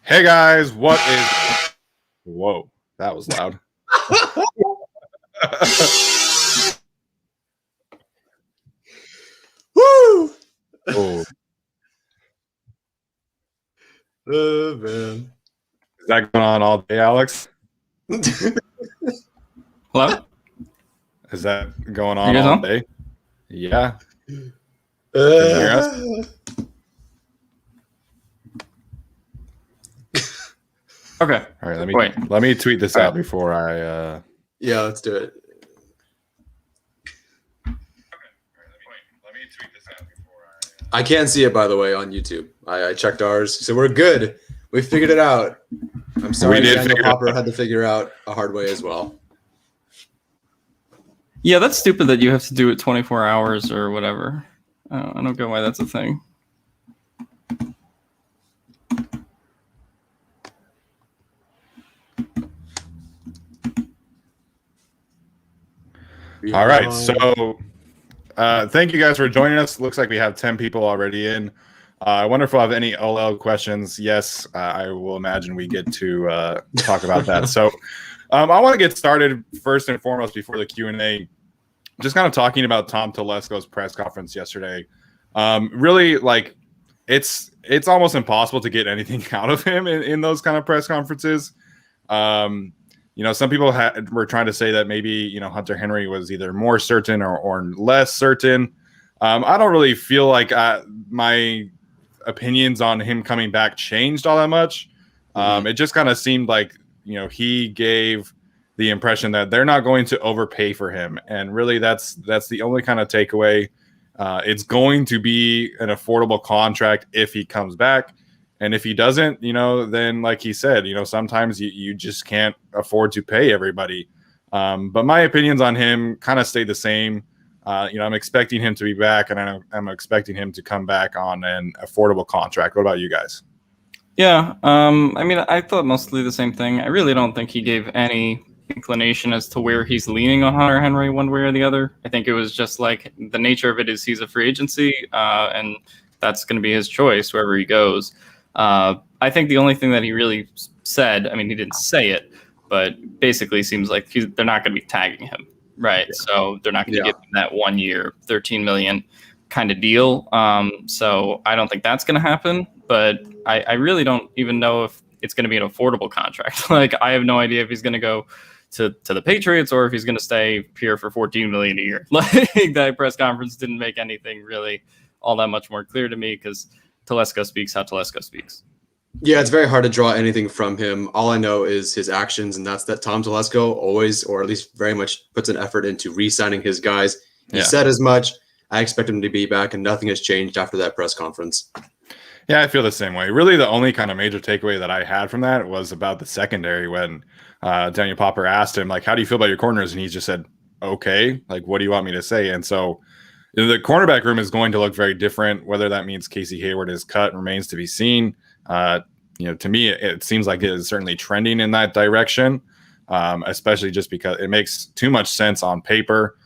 Hey guys, what is... Whoa, that was loud. Woo! Oh, Man. is that going on all day, Alex? Hello? Is that going on You guys all on? day? Yeah. Can you hear us? Okay. All right, Wait. let me tweet this All out right. before I Yeah, let's do it. I can't see it, by the way, on YouTube. I checked ours, so we're good. We figured it out. I'm sorry We did Daniel figure it Popper out. had to figure out a hard way as well. Yeah, that's stupid that you have to do it 24 hours or whatever. I don't get why that's a thing. All right, so thank you guys for joining us. Looks like we have 10 people already in. I wonder if we'll have any OL questions. Yes, I will imagine we get to talk about that. So I want to get started first and foremost before the Q&A, just kind of talking about Tom Telesco's press conference yesterday. Really, like, it's almost impossible to get anything out of him in those kind of press conferences. Some people were trying to say that maybe, Hunter Henry was either more certain or less certain. I don't really feel like my opinions on him coming back changed all that much. It just kind of seemed like, he gave the impression that they're not going to overpay for him. And really that's the only kind of takeaway. It's going to be an affordable contract if he comes back. And if he doesn't, then like he said, sometimes you just can't afford to pay everybody. But my opinions on him kind of stay the same. I'm expecting him to be back, and I'm expecting him to come back on an affordable contract. What about you guys? Yeah, I thought mostly the same thing. I really don't think he gave any inclination as to where he's leaning on Hunter Henry one way or the other. I think it was just like the nature of it is he's a free agency, and that's going to be his choice wherever he goes. I think the only thing that he really said, he didn't say it, but basically seems like they're not going to be tagging him, right? Yeah. So they're not going to give him that 1 year, $13 million kind of deal. So I don't think that's going to happen, but I really don't even know if it's going to be an affordable contract. Like, I have no idea if he's going to go to the Patriots or if he's going to stay here for $14 million a year. Like, that press conference didn't make anything really all that much more clear to me because Telesco speaks how Telesco speaks. Yeah, it's very hard to draw anything from him. All I know is his actions, and that's that Tom Telesco always, or at least very much, puts an effort into re-signing his guys. He said as much. I expect him to be back, and nothing has changed after that press conference. Yeah, I feel the same way. Really, the only kind of major takeaway that I had from that was about the secondary when Daniel Popper asked him, like, how do you feel about your corners? And he just said, okay, like, what do you want me to say? And so the cornerback room is going to look very different. Whether that means Casey Hayward is cut remains to be seen. To me, it seems like it is certainly trending in that direction, especially just because it makes too much sense on paper.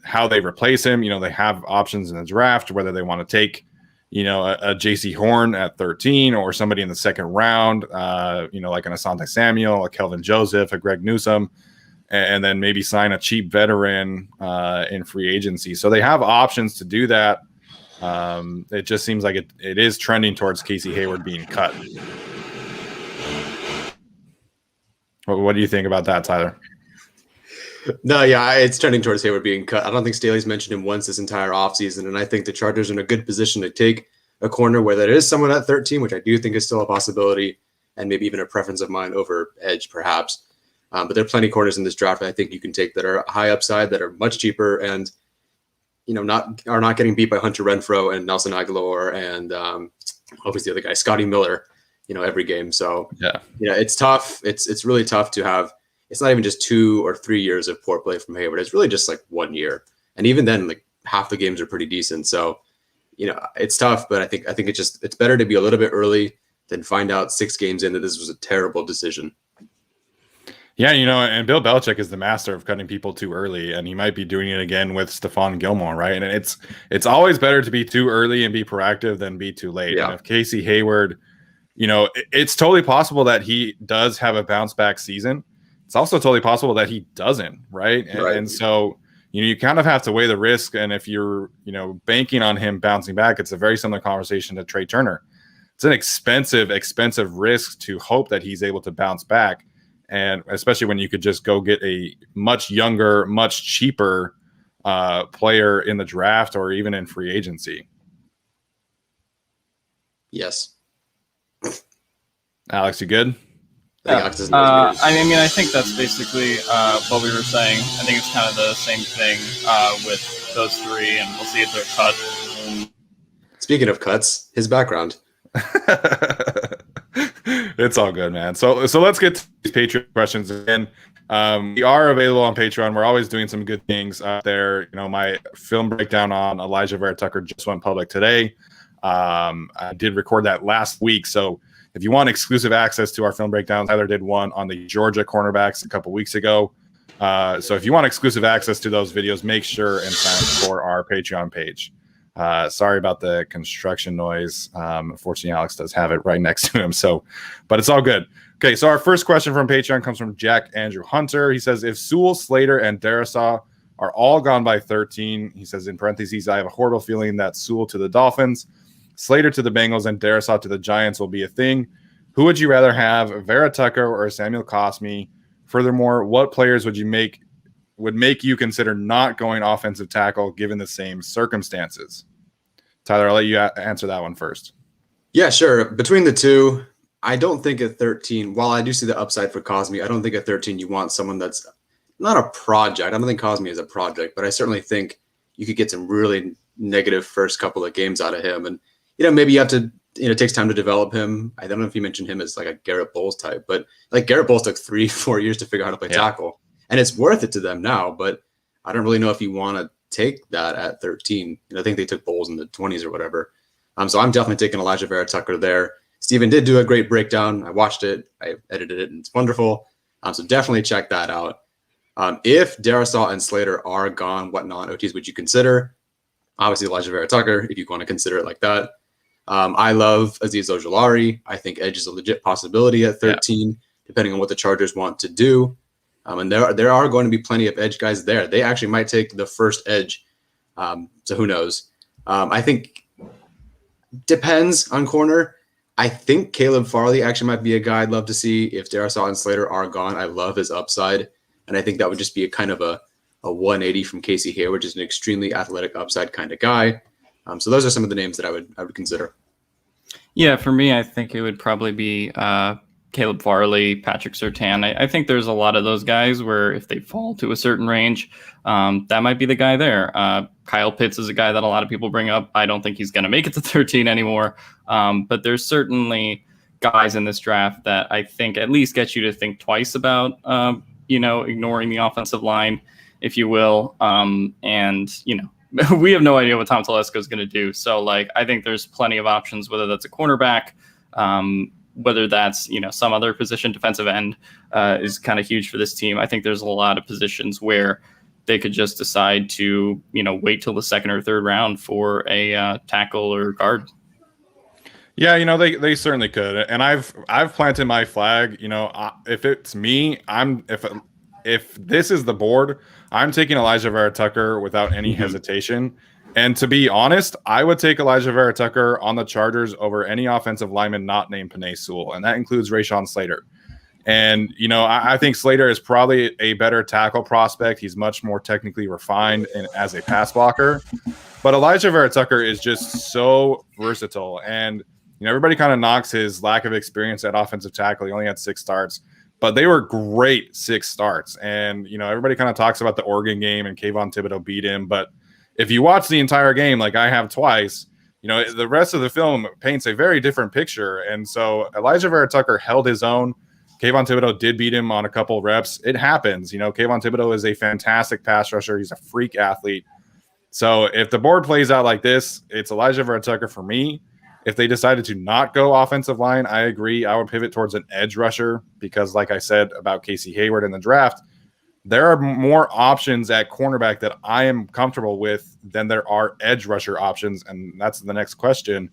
How they replace him, they have options in the draft, whether they want to take, a JC Horn at 13 or somebody in the second round, like an Asante Samuel, a Kelvin Joseph, a Greg Newsome, and then maybe sign a cheap veteran in free agency. So they have options to do that. It just seems like it is trending towards Casey Hayward being cut. What do you think about that, Tyler? No, yeah, it's trending towards Hayward being cut. I don't think Staley's mentioned him once this entire offseason, and I think the Chargers are in a good position to take a corner where there is someone at 13, which I do think is still a possibility, and maybe even a preference of mine over edge, perhaps. But there are plenty of corners in this draft I think you can take that are high upside, that are much cheaper, and are not getting beat by Hunter Renfrow and Nelson Aguilar and obviously the other guy, Scotty Miller, every game. So it's tough. It's really tough to have. It's not even just 2 or 3 years of poor play from Hayward. It's really just like 1 year. And even then, like, half the games are pretty decent. So, it's tough, but I think it's better to be a little bit early than find out 6 games in that this was a terrible decision. Yeah, and Bill Belichick is the master of cutting people too early, and he might be doing it again with Stephon Gilmore, right? And it's always better to be too early and be proactive than be too late. Yeah. And if Casey Hayward, it's totally possible that he does have a bounce back season. It's also totally possible that he doesn't, right? And so, you kind of have to weigh the risk. And if you're, banking on him bouncing back, it's a very similar conversation to Trey Turner. It's an expensive risk to hope that he's able to bounce back. And especially when you could just go get a much younger, much cheaper player in the draft or even in free agency. Yes. Alex, you good? I think that's basically what we were saying. I think it's kind of the same thing with those three, and we'll see if they're cut. Speaking of cuts, his background. It's all good, man. So let's get to these Patreon questions again. We are available on Patreon. We're always doing some good things out there. My film breakdown on Elijah Vera Tucker just went public today. I did record that last week, so if you want exclusive access to our film breakdowns, Tyler did one on the Georgia cornerbacks a couple weeks ago. So if you want exclusive access to those videos, make sure and sign up for our Patreon page. Sorry about the construction noise. Unfortunately, Alex does have it right next to him. But it's all good. Okay, so our first question from Patreon comes from Jack Andrew Hunter. He says, if Sewell, Slater, and Darrisaw are all gone by 13, he says in parentheses, I have a horrible feeling that Sewell to the Dolphins, Slater to the Bengals, and Darrisaw to the Giants will be a thing. Who would you rather have, Vera Tucker or Samuel Cosmi? Furthermore, what players would make you consider not going offensive tackle given the same circumstances? Tyler, I'll let you answer that one first. Yeah, sure. Between the two, I don't think at 13, while I do see the upside for Cosmi, I don't think at 13 you want someone that's not a project. I don't think Cosmi is a project, but I certainly think you could get some really negative first couple of games out of him. And maybe you have to, it takes time to develop him. I don't know if you mentioned him as like a Garrett Bowles type, but like Garrett Bowles took 3-4 years to figure out how to play tackle, and it's worth it to them now. But I don't really know if you want to take that at 13. I think they took Bowles in the 20s or whatever. So I'm definitely taking Elijah Vera Tucker there. Steven did do a great breakdown. I watched it. I edited it, and it's wonderful. So definitely check that out. If Darrisaw and Slater are gone, what non-OTs would you consider? Obviously, Elijah Vera Tucker, if you want to consider it like that. I love Azeez Ojulari. I think edge is a legit possibility at 13, depending on what the Chargers want to do. And there are going to be plenty of edge guys there. They actually might take the first edge. So who knows? I think depends on corner. I think Caleb Farley actually might be a guy I'd love to see if Darrisaw and Slater are gone. I love his upside. And I think that would just be a kind of a 180 from Casey Hayward, which is an extremely athletic upside kind of guy. So those are some of the names that I would consider. Yeah, for me, I think it would probably be Caleb Farley, Patrick Surtain. I think there's a lot of those guys where if they fall to a certain range, that might be the guy there. Kyle Pitts is a guy that a lot of people bring up. I don't think he's going to make it to 13 anymore. But there's certainly guys in this draft that I think at least get you to think twice about, ignoring the offensive line, if you will. We have no idea what Tom Telesco is going to do. So, I think there's plenty of options, whether that's a cornerback, whether that's, some other position. Defensive end is kind of huge for this team. I think there's a lot of positions where they could just decide to, wait till the second or third round for a tackle or guard. Yeah, they certainly could. And I've planted my flag. If it's me, if this is the board, I'm taking Elijah Vera Tucker without any hesitation. And to be honest, I would take Elijah Vera Tucker on the Chargers over any offensive lineman not named Penei Sewell, and that includes Rashawn Slater. And, I think Slater is probably a better tackle prospect. He's much more technically refined as a pass blocker. But Elijah Vera Tucker is just so versatile. And, everybody kind of knocks his lack of experience at offensive tackle. He only had 6 starts. But they were great 6 starts. And, everybody kind of talks about the Oregon game and Kayvon Thibodeau beat him. But if you watch the entire game, like I have twice, the rest of the film paints a very different picture. And so Elijah Vera Tucker held his own. Kayvon Thibodeau did beat him on a couple reps. It happens. Kayvon Thibodeau is a fantastic pass rusher. He's a freak athlete. So if the board plays out like this, it's Elijah Vera Tucker for me. If they decided to not go offensive line, I agree. I would pivot towards an edge rusher because, like I said about Casey Hayward in the draft, there are more options at cornerback that I am comfortable with than there are edge rusher options. And that's the next question.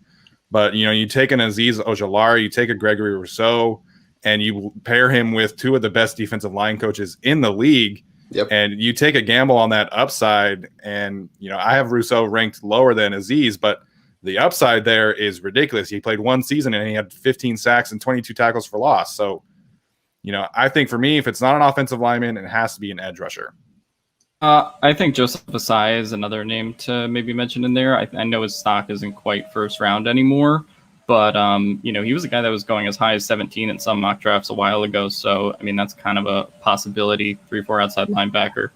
But, you take an Azeez Ojulari, you take a Gregory Rousseau, and you pair him with two of the best defensive line coaches in the league. Yep. And you take a gamble on that upside. And, I have Rousseau ranked lower than Azeez, but the upside there is ridiculous. He played one season and he had 15 sacks and 22 tackles for loss. So, I think for me, if it's not an offensive lineman, it has to be an edge rusher. I think Joseph Asai is another name to maybe mention in there. I know his stock isn't quite first round anymore, but he was a guy that was going as high as 17 in some mock drafts a while ago. So, that's kind of a possibility, 3-4 outside linebacker.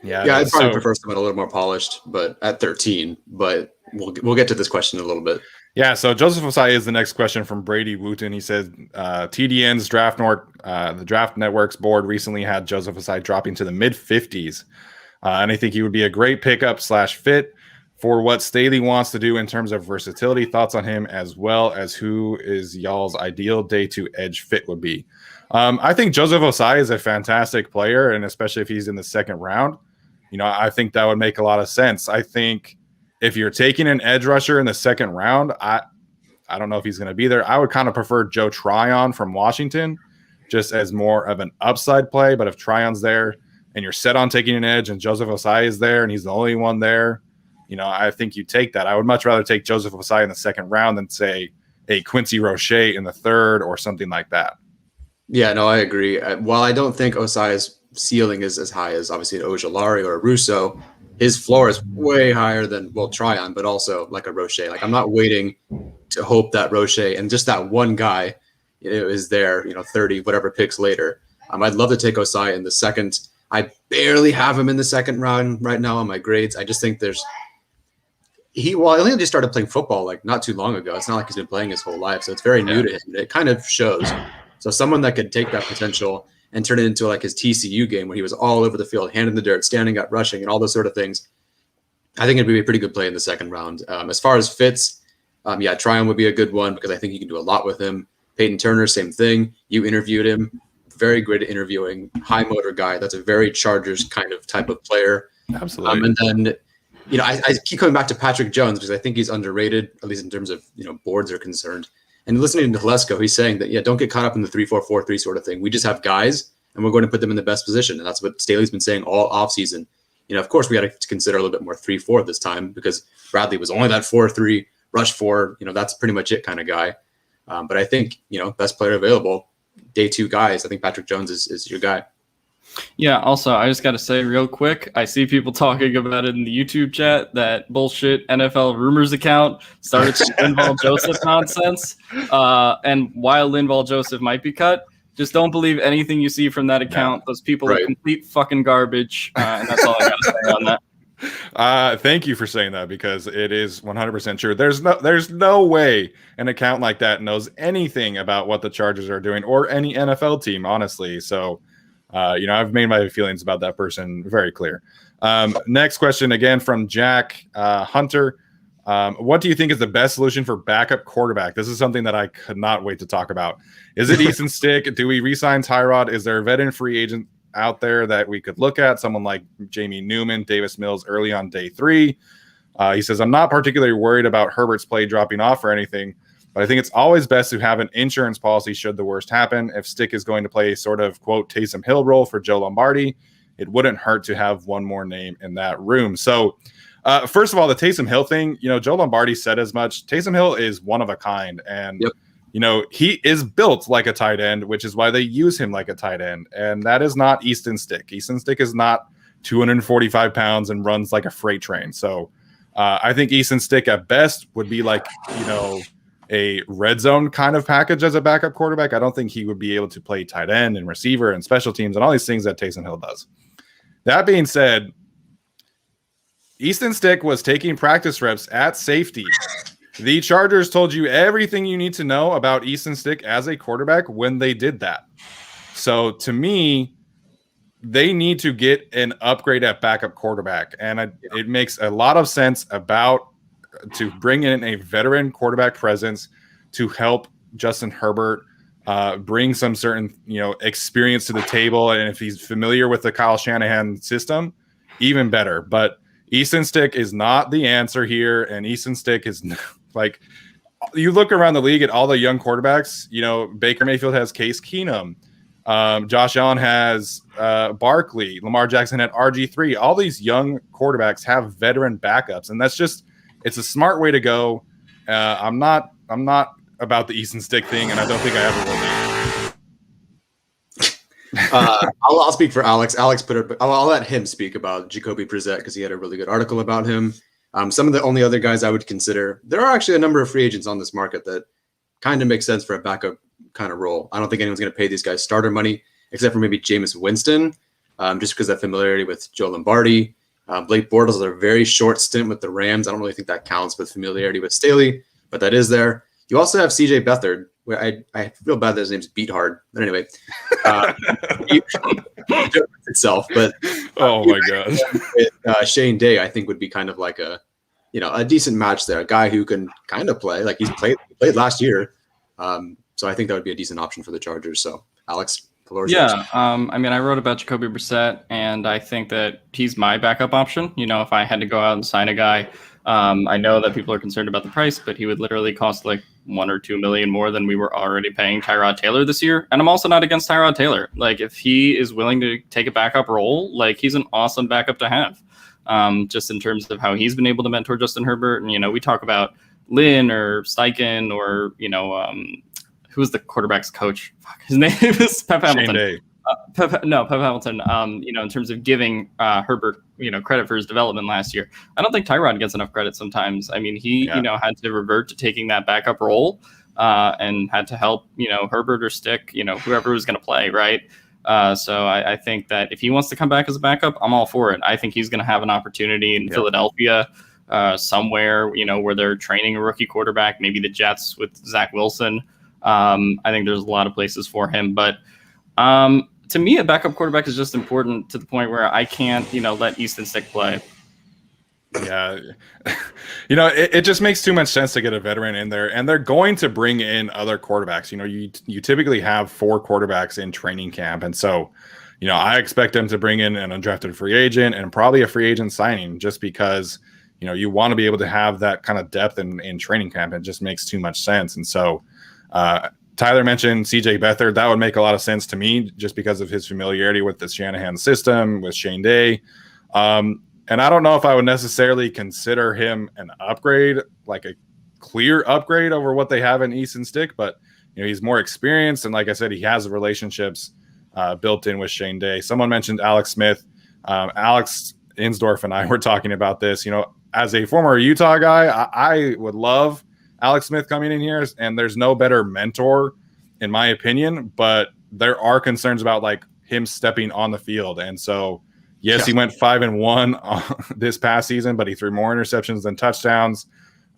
Yeah, I'd probably prefer someone a little more polished, but at 13. But we'll get to this question in a little bit. Yeah, so Joseph Osai is the next question from Brady Wooten. He said TDN's the Draft Network's board recently had Joseph Osai dropping to the mid-50s. And I think he would be a great pickup / fit for what Staley wants to do in terms of versatility. Thoughts on him, as well as who is y'all's ideal day 2 edge fit would be. I think Joseph Osai is a fantastic player, and especially if he's in the second round, I think that would make a lot of sense. I think if you're taking an edge rusher in the second round, I don't know if he's going to be there. I would kind of prefer Joe Tryon from Washington, just as more of an upside play. But if Tryon's there and you're set on taking an edge and Joseph Osai is there and he's the only one there, I think you take that. I would much rather take Joseph Osai in the second round than, say, a Quincy Roche in the third or something like that. Yeah, no, I agree. While I don't think Osai's ceiling is as high as obviously an Ojulari or a Russo, his floor is way higher than, Tryon, but also like a Roche. Like, I'm not waiting to hope that Roche and just that one guy is there, 30 whatever picks later. I'd love to take Osai in the second. I barely have him in the second round right now on my grades. I just think he only just started playing football like not too long ago. It's not like he's been playing his whole life, so it's very new to him. It kind of shows. So someone that could take that potential and turn it into like his TCU game where he was all over the field, hand in the dirt, standing up, rushing, and all those sort of things. I think it'd be a pretty good play in the second round. As far as fits, Tryon would be a good one because I think you can do a lot with him. Peyton Turner, same thing. You interviewed him. Very great at interviewing. High motor guy. That's a very Chargers kind of type of player. Absolutely. And then, I keep coming back to Patrick Jones because I think he's underrated, at least in terms of, boards are concerned. And listening to Telesco, he's saying that, don't get caught up in the 3-4-4-3 sort of thing. We just have guys, and we're going to put them in the best position. And that's what Staley's been saying all offseason. Of course, we got to consider a little bit more 3-4 this time because Bradley was only that 4-3, rush 4. That's pretty much it kind of guy. But I think, best player available, day 2 guys, I think Patrick Jones is your guy. Yeah, also, I just got to say real quick, I see people talking about it in the YouTube chat, that bullshit NFL rumors account started some Linval Joseph nonsense. And while Linval Joseph might be cut, just don't believe anything you see from that account. Those people are complete fucking garbage. And that's all I got to say on that. Thank you for saying that because it is 100% true. There's no way an account like that knows anything about what the Chargers are doing or any NFL team, honestly. So, I've made my feelings about that person very clear. Next question again from Jack Hunter. What do you think is the best solution for backup quarterback? This is something that I could not wait to talk about. Is it Easton Stick? Do we re-sign Tyrod? Is there a veteran free agent out there that we could look at? Someone like Jamie Newman, Davis Mills early on day 3. He says, I'm not particularly worried about Herbert's play dropping off or anything, but I think it's always best to have an insurance policy should the worst happen. If Stick is going to play a sort of, quote, Taysom Hill role for Joe Lombardi, it wouldn't hurt to have one more name in that room. So, first of all, the Taysom Hill thing, Joe Lombardi said as much. Taysom Hill is one of a kind, and he is built like a tight end, which is why they use him like a tight end, and that is not Easton Stick. Easton Stick is not 245 pounds and runs like a freight train. So I think Easton Stick at best would be like, a red zone kind of package as a backup quarterback. I don't think he would be able to play tight end and receiver and special teams and all these things that Taysom Hill does. That being said, Easton Stick was taking practice reps at safety. The Chargers told you everything you need to know about Easton Stick as a quarterback when they did that. So to me, they need to get an upgrade at backup quarterback. And it makes a lot of sense to bring in a veteran quarterback presence to help Justin Herbert bring some certain, experience to the table. And if he's familiar with the Kyle Shanahan system, even better. But Easton Stick is not the answer here. And Easton Stick is like, you look around the league at all the young quarterbacks. Baker Mayfield has Case Keenum. Josh Allen has Barkley. Lamar Jackson had RG3. All these young quarterbacks have veteran backups, and it's a smart way to go. I'm not about the Easton Stick thing, and I don't think I ever will be. I'll speak for Alex. I'll let him speak about Jacoby Brissett because he had a really good article about him. Some of the only other guys I would consider, there are actually a number of free agents on this market that kind of make sense for a backup kind of role. I don't think anyone's going to pay these guys starter money except for maybe Jameis Winston, just because of familiarity with Joe Lombardi. Blake Bortles has a very short stint with the Rams. I don't really think that counts with familiarity with Staley, but that is there. You also have CJ Beathard, where I feel bad that his name's Beat Hard, but anyway, itself. But oh my gosh, with Shane Day, I think would be kind of like a decent match there. A guy who can kind of play like he played last year. So I think that would be a decent option for the Chargers. So Alex, the floor is yours. I wrote about Jacoby Brissett, and I think that he's my backup option. If I had to go out and sign a guy, I know that people are concerned about the price, but he would literally cost like $1 or $2 million more than we were already paying Tyrod Taylor this year. And I'm also not against Tyrod Taylor. Like, if he is willing to take a backup role, like, he's an awesome backup to have. Just in terms of how he's been able to mentor Justin Herbert. And, we talk about Lynn or Steichen or, who's the quarterback's coach? His name is Pep Hamilton. Pep Hamilton, in terms of giving Herbert, credit for his development last year. I don't think Tyrod gets enough credit sometimes. I mean, he, had to revert to taking that backup role and had to help, Herbert or Stick, whoever was going to play, right? So I think that if he wants to come back as a backup, I'm all for it. I think he's going to have an opportunity in Philadelphia somewhere, where they're training a rookie quarterback, maybe the Jets with Zach Wilson. I think there's a lot of places for him, but to me, a backup quarterback is just important to the point where I can't, let Easton Stick play. Yeah. It just makes too much sense to get a veteran in there, and they're going to bring in other quarterbacks. You typically have 4 quarterbacks in training camp. And so, I expect them to bring in an undrafted free agent and probably a free agent signing just because, you want to be able to have that kind of depth in training camp. It just makes too much sense. And so, Tyler mentioned CJ Beathard. That would make a lot of sense to me just because of his familiarity with the Shanahan system, with Shane Day. And I don't know if I would necessarily consider him an upgrade, like a clear upgrade over what they have in Easton Stick, but he's more experienced. And like I said, he has relationships built in with Shane Day. Someone mentioned Alex Smith. Alex Insdorf and I were talking about this. As a former Utah guy, I would love Alex Smith coming in here, and there's no better mentor, in my opinion, but there are concerns about like him stepping on the field. And so, yes, he went 5-1 this past season, but he threw more interceptions than touchdowns.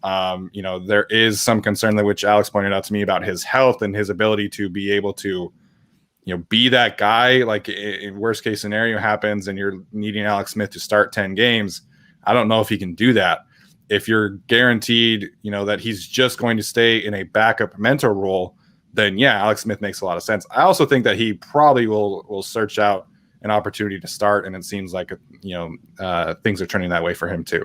There is some concern that which Alex pointed out to me about his health and his ability to be able to, be that guy. Like in worst case scenario happens and you're needing Alex Smith to start 10 games. I don't know if he can do that. If you're guaranteed, that he's just going to stay in a backup mentor role, then Alex Smith makes a lot of sense. I also think that he probably will search out an opportunity to start, and it seems like things are turning that way for him too.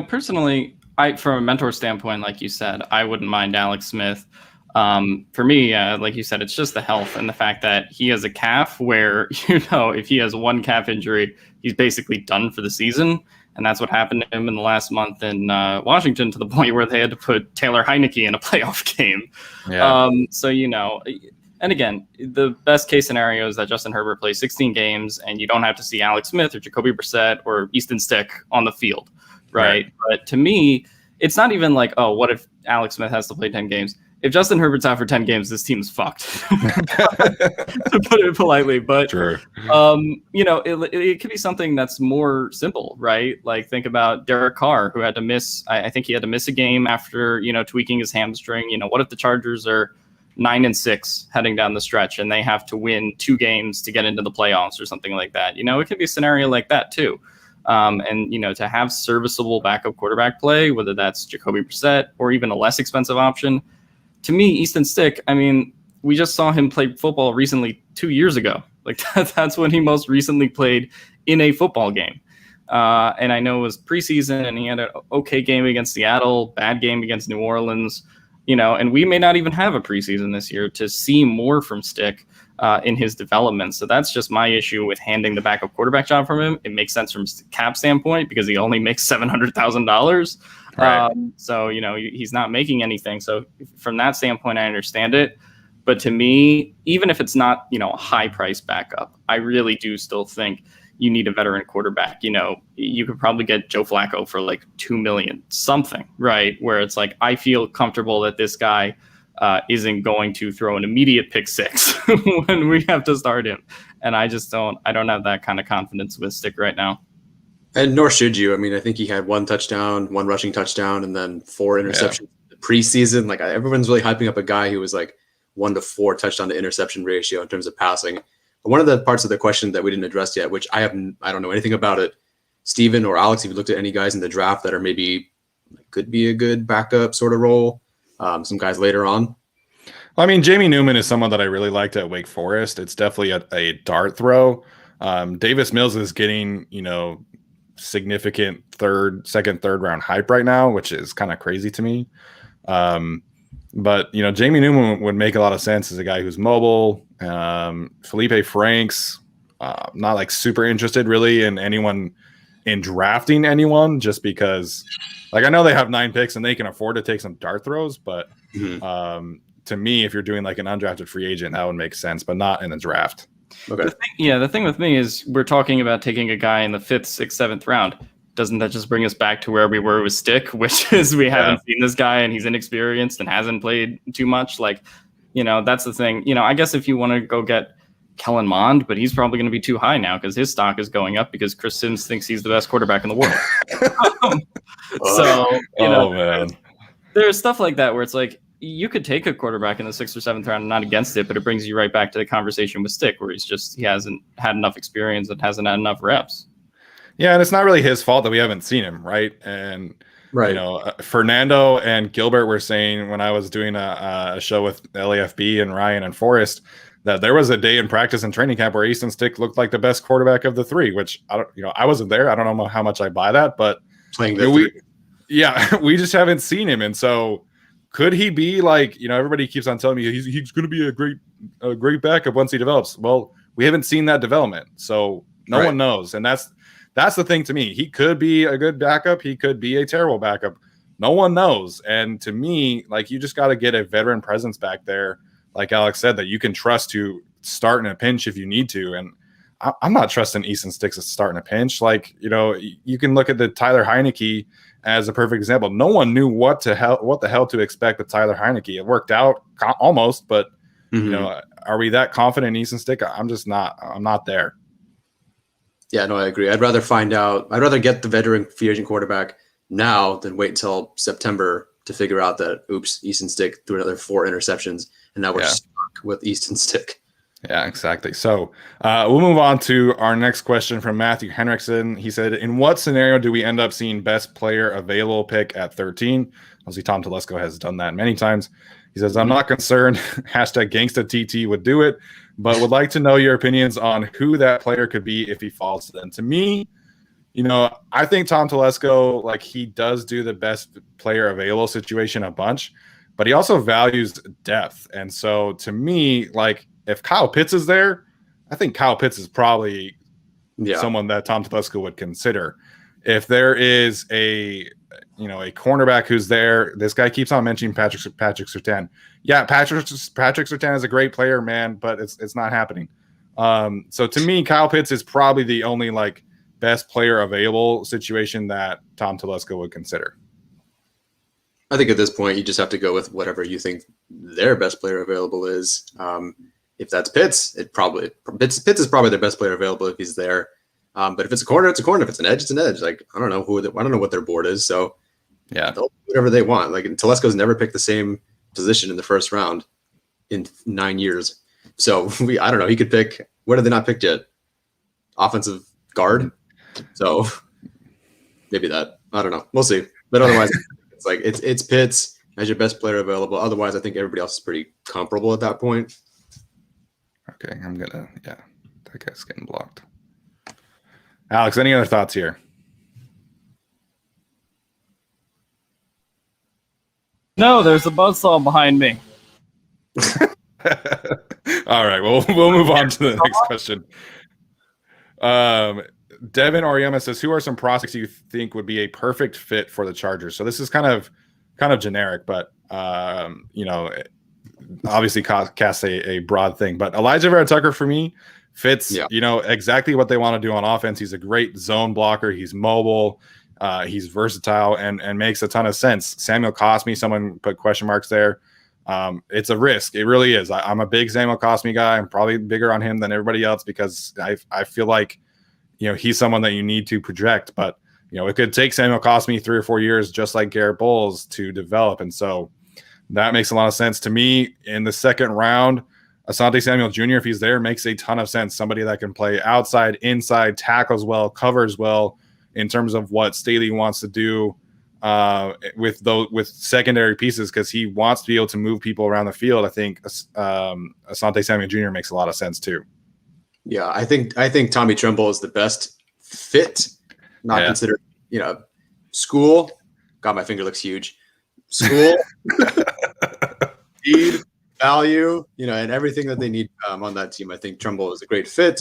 Personally, from a mentor standpoint, like you said, I wouldn't mind Alex Smith. For me, like you said, it's just the health and the fact that he has a calf where, if he has one calf injury, he's basically done for the season. And that's what happened to him in the last month in Washington, to the point where they had to put Taylor Heineke in a playoff game. Yeah. And again, the best case scenario is that Justin Herbert plays 16 games and you don't have to see Alex Smith or Jacoby Brissett or Easton Stick on the field, right? But to me, it's not even like, oh, what if Alex Smith has to play 10 games? If Justin Herbert's out for 10 games, this team's fucked, to put it politely. But, True. It could be something that's more simple, right? Like, think about Derek Carr, who had to miss, I think he had to miss a game after, tweaking his hamstring. What if the Chargers are 9-6 heading down the stretch and they have to win 2 games to get into the playoffs or something like that? It could be a scenario like that too. To have serviceable backup quarterback play, whether that's Jacoby Brissett or even a less expensive option. To me, Easton Stick, we just saw him play football recently 2 years ago. Like that's when he most recently played in a football game. And I know it was preseason, and he had an okay game against Seattle, bad game against New Orleans. And we may not even have a preseason this year to see more from Stick in his development. So that's just my issue with handing the backup quarterback job from him. It makes sense from cap standpoint because he only makes $700,000. Right. So, he's not making anything. So from that standpoint, I understand it. But to me, even if it's not, a high price backup, I really do still think you need a veteran quarterback. You could probably get Joe Flacco for like $2 million, something, right? Where it's like, I feel comfortable that this guy isn't going to throw an immediate pick six when we have to start him. And I don't have that kind of confidence with Stick right now. And nor should you. I mean, I think he had one rushing touchdown, and then 4 interceptions preseason. Like, everyone's really hyping up a guy who was like 1 to 4 touchdown to interception ratio in terms of passing. One of the parts of the question that we didn't address yet, which I don't know anything about it. Steven or Alex, if you looked at any guys in the draft that are maybe could be a good backup sort of role, some guys later on. Well, I mean, Jamie Newman is someone that I really liked at Wake Forest. It's definitely a dart throw. Davis Mills is getting, significant second, third round hype right now, which is kind of crazy to me. But, Jamie Newman would make a lot of sense as a guy who's mobile. Felipe Franks, not like super interested really in drafting anyone, just because like I know they have 9 picks and they can afford to take some dart throws. But to me, if you're doing like an undrafted free agent, that would make sense, but not in the draft. Okay. The thing with me is we're talking about taking a guy in the 5th, 6th, 7th round. Doesn't that just bring us back to where we were with Stick, which is we haven't seen this guy and he's inexperienced and hasn't played too much? Like, that's the thing. I guess if you want to go get Kellen Mond, but he's probably going to be too high now because his stock is going up because Chris Sims thinks he's the best quarterback in the world. Man. There's stuff like that where it's like you could take a quarterback in the 6th or 7th round and not against it, but it brings you right back to the conversation with Stick where he hasn't had enough experience and hasn't had enough reps. Yeah, and it's not really his fault that we haven't seen him, right? And Fernando and Gilbert were saying when I was doing a show with LAFB and Ryan and Forrest that there was a day in practice and training camp where Easton Stick looked like the best quarterback of the 3, which I wasn't there. I don't know how much I buy that, but we just haven't seen him, and so could he be like everybody keeps on telling me he's going to be a great backup once he develops. Well, we haven't seen that development, so no one knows, and that's the thing to me. He could be a good backup. He could be a terrible backup. No one knows. And to me, like, you just got to get a veteran presence back there, like Alex said, that you can trust to start in a pinch if you need to. And I'm not trusting Easton Sticks to start in a pinch. Like, you can look at the Tyler Heineke as a perfect example. No one knew what the hell to expect with Tyler Heineke. It worked out almost, but are we that confident in Easton Stick? I'm not there. Yeah, no, I agree. I'd rather get the veteran free agent quarterback now than wait until September to figure out that, Easton Stick threw another 4 interceptions, and now we're stuck with Easton Stick. Yeah, exactly. So we'll move on to our next question from Matthew Henriksen. He said, in what scenario do we end up seeing best player available pick at 13? Obviously, Tom Telesco has done that many times. He says, I'm not concerned. Hashtag Gangsta TT would do it, but would like to know your opinions on who that player could be if he falls to them. To me, I think Tom Telesco, like, he does do the best player available situation a bunch, but he also values depth. And so to me, like, if Kyle Pitts is there, I think Kyle Pitts is probably someone that Tom Telesco would consider. If there is a cornerback who's there, this guy keeps on mentioning Patrick Surtain. Yeah, Patrick Surtain is a great player, man, but it's not happening. So to me, Kyle Pitts is probably the only like best player available situation that Tom Telesco would consider. I think at this point, you just have to go with whatever you think their best player available is. If that's Pitts, Pitts is probably their best player available if he's there. But if it's a corner, it's a corner. If it's an edge, it's an edge. Like, I don't know what their board is. So they'll do whatever they want. Like, Telesco's never picked the same position in the first round in 9 years. So I don't know. He could pick. What have they not picked yet? Offensive guard. So maybe that. I don't know. We'll see. But otherwise, it's like it's Pitts as your best player available. Otherwise, I think everybody else is pretty comparable at that point. Okay, that guy's getting blocked. Alex, any other thoughts here? No, there's a buzzsaw behind me. All right, well, we'll move on to the next question. Devin Ariema says, "Who are some prospects you think would be a perfect fit for the Chargers?" So this is kind of generic, but obviously casts a broad thing. But Elijah Vera Tucker for me fits, exactly what they want to do on offense. He's a great zone blocker. He's mobile. He's versatile and makes a ton of sense. Samuel Cosmi, someone put question marks there. It's a risk. It really is. I'm a big Samuel Cosmi guy. I'm probably bigger on him than everybody else because I feel like, he's someone that you need to project, but it could take Samuel Cosmi 3 or 4 years, just like Garrett Bowles, to develop. And so that makes a lot of sense to me. In the second round, Asante Samuel Jr., if he's there, makes a ton of sense. Somebody that can play outside, inside, tackles well, covers well in terms of what Staley wants to do with secondary pieces, because he wants to be able to move people around the field. I think Asante Samuel Jr. makes a lot of sense too. Yeah, I think Tommy Tremble is the best fit, not considered, school. God, my finger looks huge. School, speed, value, and everything that they need on that team. I think Tremble is a great fit.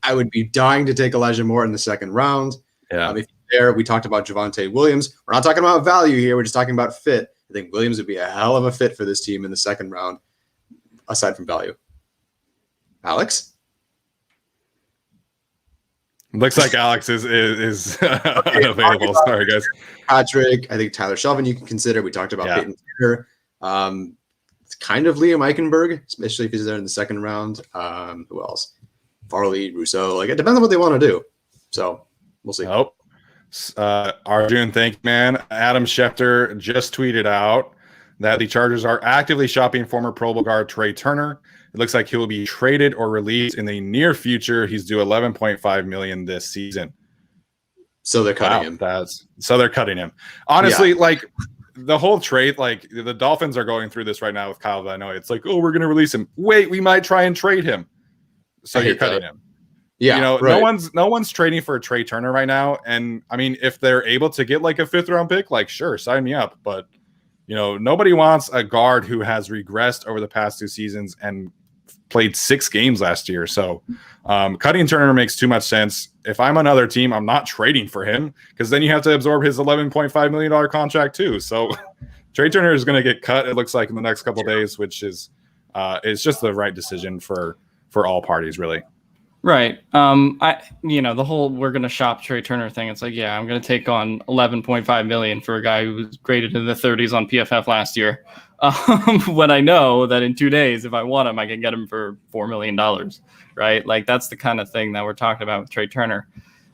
I would be dying to take Elijah Moore in the second round. Yeah. If there, we talked about Javonte Williams. We're not talking about value here. We're just talking about fit. I think Williams would be a hell of a fit for this team in the second round, aside from value. Alex? Looks like Alex is unavailable. Sorry, guys. Patrick, I think Tyler Shelvin you can consider. We talked about Peyton Turner. It's kind of Liam Eichenberg, especially if he's there in the second round. Who else? Farley, Rousseau. It depends on what they want to do. So we'll see. Oh, Arjun, thank you, man. Adam Schefter just tweeted out that the Chargers are actively shopping former Pro Bowl guard Trey Turner. It looks like he will be traded or released in the near future. He's due $11.5 million this season. So they're cutting him. So they're cutting him. Honestly, the whole trade, the Dolphins are going through this right now with Kyle Van Noy. It's like, oh, we're going to release him. Wait, we might try and trade him. So you're cutting him. Yeah, right. No one's trading for a Trey Turner right now. And I mean, if they're able to get a 5th round pick, sure, sign me up. But nobody wants a guard who has regressed over the past 2 seasons and played 6 games last year. So cutting Turner makes too much sense. If I'm another team, I'm not trading for him, because then you have to absorb his $11.5 million contract too. So Trey Turner is going to get cut, it looks like, in the next couple of days, which is just the right decision for all parties, really. Right. The whole we're going to shop Trey Turner thing. It's like, I'm going to take on $11.5 million for a guy who was graded in the 30s on PFF last year. When I know that in 2 days, if I want him, I can get him for $4 million. Right. That's the kind of thing that we're talking about with Trey Turner.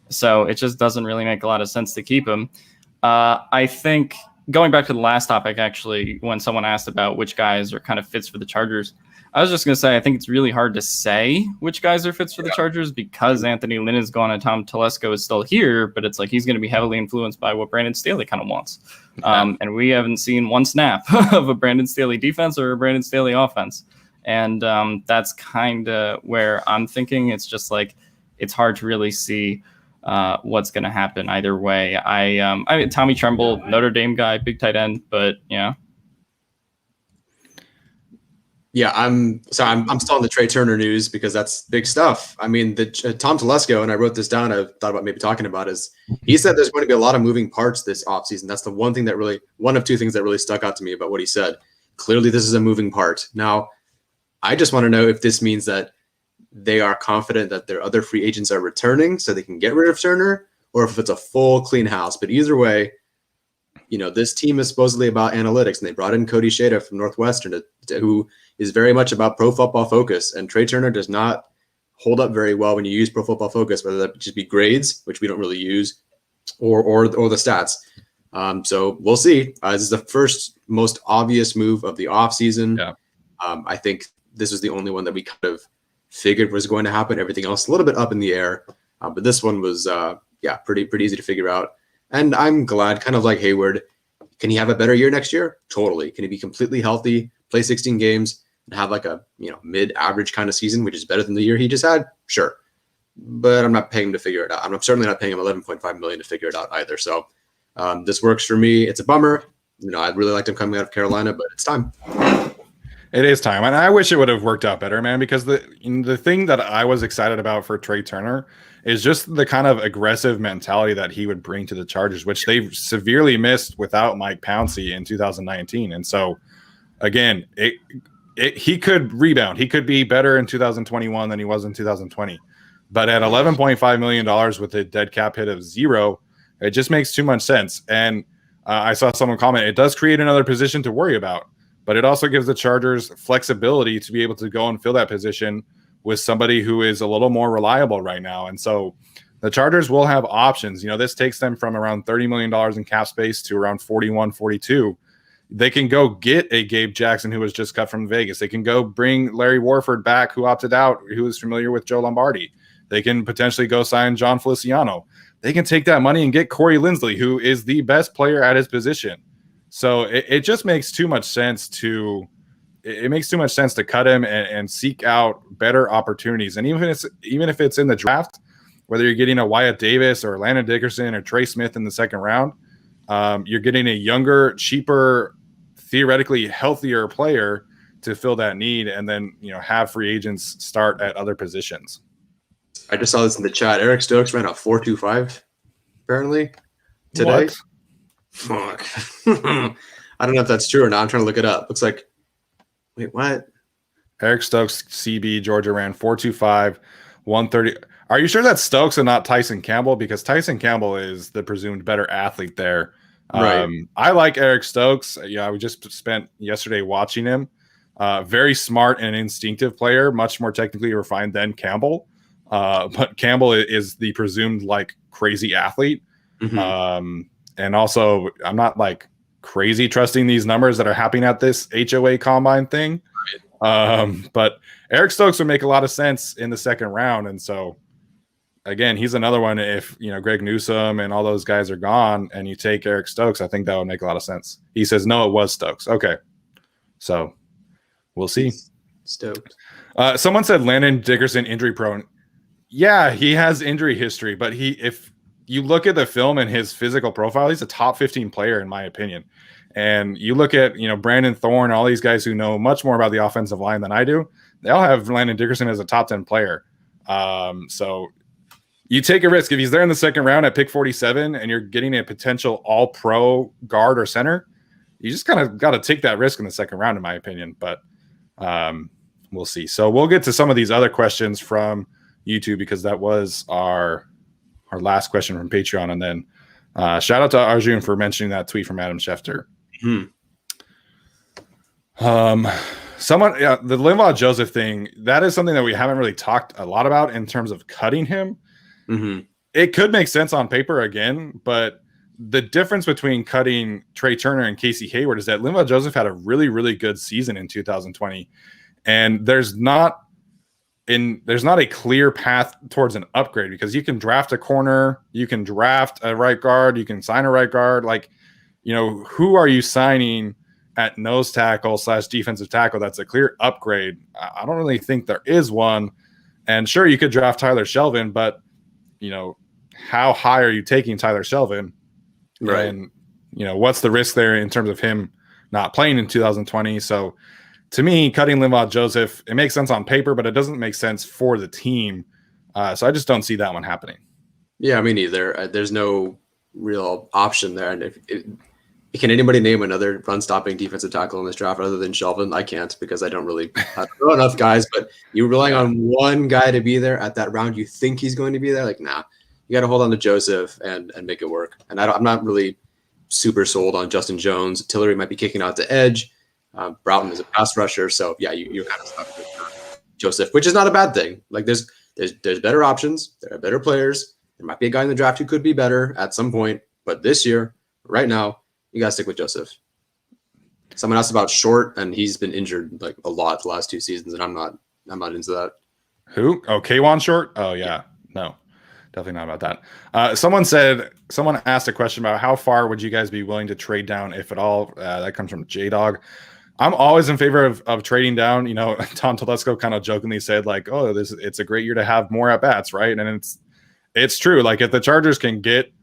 So it just doesn't really make a lot of sense to keep him. I think going back to the last topic, actually, when someone asked about which guys are kind of fits for the Chargers, I was just going to say, I think it's really hard to say which guys are fits for the Chargers, because Anthony Lynn is gone and Tom Telesco is still here, but it's like he's going to be heavily influenced by what Brandon Staley kind of wants. And we haven't seen one snap of a Brandon Staley defense or a Brandon Staley offense. And that's kind of where I'm thinking. It's just it's hard to really see what's going to happen either way. I mean, Tommy Tremble, Notre Dame guy, big tight end, but Yeah, I'm still on the Trey Turner news because that's big stuff. I mean, the Tom Telesco, and I wrote this down, I thought about maybe talking about, is he said there's going to be a lot of moving parts this offseason. That's the one of 2 things that really stuck out to me about what he said. Clearly, this is a moving part. Now, I just want to know if this means that they are confident that their other free agents are returning so they can get rid of Turner, or if it's a full clean house. But either way, this team is supposedly about analytics, and they brought in Cody Shada from Northwestern, who is very much about Pro Football Focus. And Trey Turner does not hold up very well when you use Pro Football Focus, whether that just be grades, which we don't really use, or the stats. So we'll see. This is the first most obvious move of the offseason. Yeah. I think this was the only one that we kind of figured was going to happen. Everything else a little bit up in the air. But this one was, pretty easy to figure out. And I'm glad, kind of like Hayward. Can he have a better year next year? Totally. Can he be completely healthy, play 16 games, and have a mid-average kind of season, which is better than the year he just had? Sure. But I'm not paying him to figure it out. I'm certainly not paying him $11.5 million to figure it out either. So this works for me. It's a bummer. I really liked him coming out of Carolina, but it's time. It is time, and I wish it would have worked out better, man. Because the thing that I was excited about for Trey Turner is just the kind of aggressive mentality that he would bring to the Chargers, which they severely missed without Mike Pouncey in 2019. And so, again, he could rebound. He could be better in 2021 than he was in 2020. But at $11.5 million with a dead cap hit of 0, it just makes too much sense. And I saw someone comment, it does create another position to worry about. But it also gives the Chargers flexibility to be able to go and fill that position with somebody who is a little more reliable right now. And so the Chargers will have options. This takes them from around $30 million in cap space to around 41, 42. They can go get a Gabe Jackson who was just cut from Vegas. They can go bring Larry Warford back, who opted out, who is familiar with Joe Lombardi. They can potentially go sign John Feliciano. They can take that money and get Corey Linsley, who is the best player at his position. So it just makes too much sense to cut him and seek out better opportunities. And even if it's in the draft, whether you're getting a Wyatt Davis or Landon Dickerson or Trey Smith in the second round, you're getting a younger, cheaper, theoretically healthier player to fill that need, and then have free agents start at other positions. I just saw this in the chat. Eric Stokes ran a 4.25 apparently today. What? Fuck. I don't know if that's true or not. I'm trying to look it up. Looks like, wait, what? Eric Stokes, CB, Georgia ran 4.25, 130. Are you sure that's Stokes and not Tyson Campbell? Because Tyson Campbell is the presumed better athlete there. Right. I like Eric Stokes. We just spent yesterday watching him. Very smart and instinctive player, much more technically refined than Campbell. But Campbell is the presumed crazy athlete. Mm-hmm. And also, I'm not crazy trusting these numbers that are happening at this HOA combine thing. But Eric Stokes would make a lot of sense in the second round. And so, again, he's another one. If Greg Newsome and all those guys are gone and you take Eric Stokes, I think that would make a lot of sense. He says, no, it was Stokes. Okay. So we'll see. Stoked. Someone said Landon Dickerson injury prone. Yeah, he has injury history, but if you look at the film and his physical profile, he's a top 15 player, in my opinion. And you look at, Brandon Thorne, all these guys who know much more about the offensive line than I do, they all have Landon Dickerson as a top 10 player. So you take a risk. If he's there in the second round at pick 47 and you're getting a potential all-pro guard or center, you just kind of got to take that risk in the second round, in my opinion. But we'll see. So we'll get to some of these other questions from YouTube, because that was our last question from Patreon. And then shout out to Arjun for mentioning that tweet from Adam Schefter. Mm-hmm. The Linval Joseph thing, that is something that we haven't really talked a lot about in terms of cutting him. Mm-hmm. It could make sense on paper again, but the difference between cutting Trey Turner and Casey Hayward is that Linval Joseph had a really, really good season in 2020. And there's not a clear path towards an upgrade, because you can draft a corner, you can draft a right guard, you can sign a right guard. Who are you signing at nose tackle / defensive tackle that's a clear upgrade? I don't really think there is one. And sure, you could draft Tyler Shelvin, but how high are you taking Tyler Shelvin? Right. And what's the risk there in terms of him not playing in 2020? So to me, cutting Linval Joseph, it makes sense on paper, but it doesn't make sense for the team. So I just don't see that one happening. Yeah, me neither. There's no real option there. And can anybody name another run-stopping defensive tackle in this draft other than Shelvin? I can't, because I don't know enough guys. But you're relying on one guy to be there at that round. You think he's going to be there? Nah. You got to hold on to Joseph and make it work. And I'm not really super sold on Justin Jones. Tillery might be kicking out to edge. Broughton is a pass rusher, so yeah, you're kind of stuck with Joseph, which is not a bad thing. There's better options, there are better players. There might be a guy in the draft who could be better at some point, but this year, right now, you gotta stick with Joseph. Someone asked about Short, and he's been injured a lot the last 2 seasons, and I'm not into that. Who? Oh, Kwan Short? Oh yeah, no, definitely not about that. Someone asked a question about how far would you guys be willing to trade down, if at all. That comes from J-Dog. I'm always in favor of trading down. Tom Telesco kind of jokingly said it's a great year to have more at bats, right? And it's true. If the Chargers can get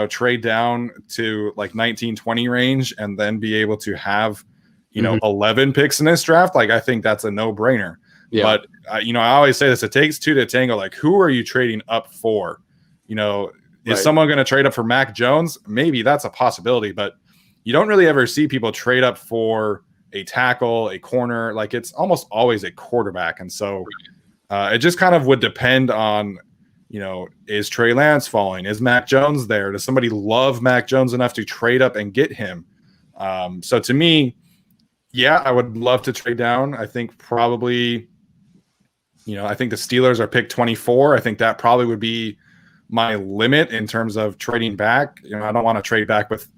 trade down to like 19, 20 range and then be able to have, 11 picks in this draft. Like, I think that's a no-brainer. Yeah. But, I always say this, it takes two to tango. Like, who are you trading up for? Is someone going to trade up for Mac Jones? Maybe that's a possibility, but you don't really ever see people trade up for a tackle, a corner. Like, it's almost always a quarterback. And so it just kind of would depend on, is Trey Lance falling? Is Mac Jones there? Does somebody love Mac Jones enough to trade up and get him? So to me, yeah, I would love to trade down. I think probably, I think the Steelers are pick 24. I think that probably would be my limit in terms of trading back. I don't want to trade back with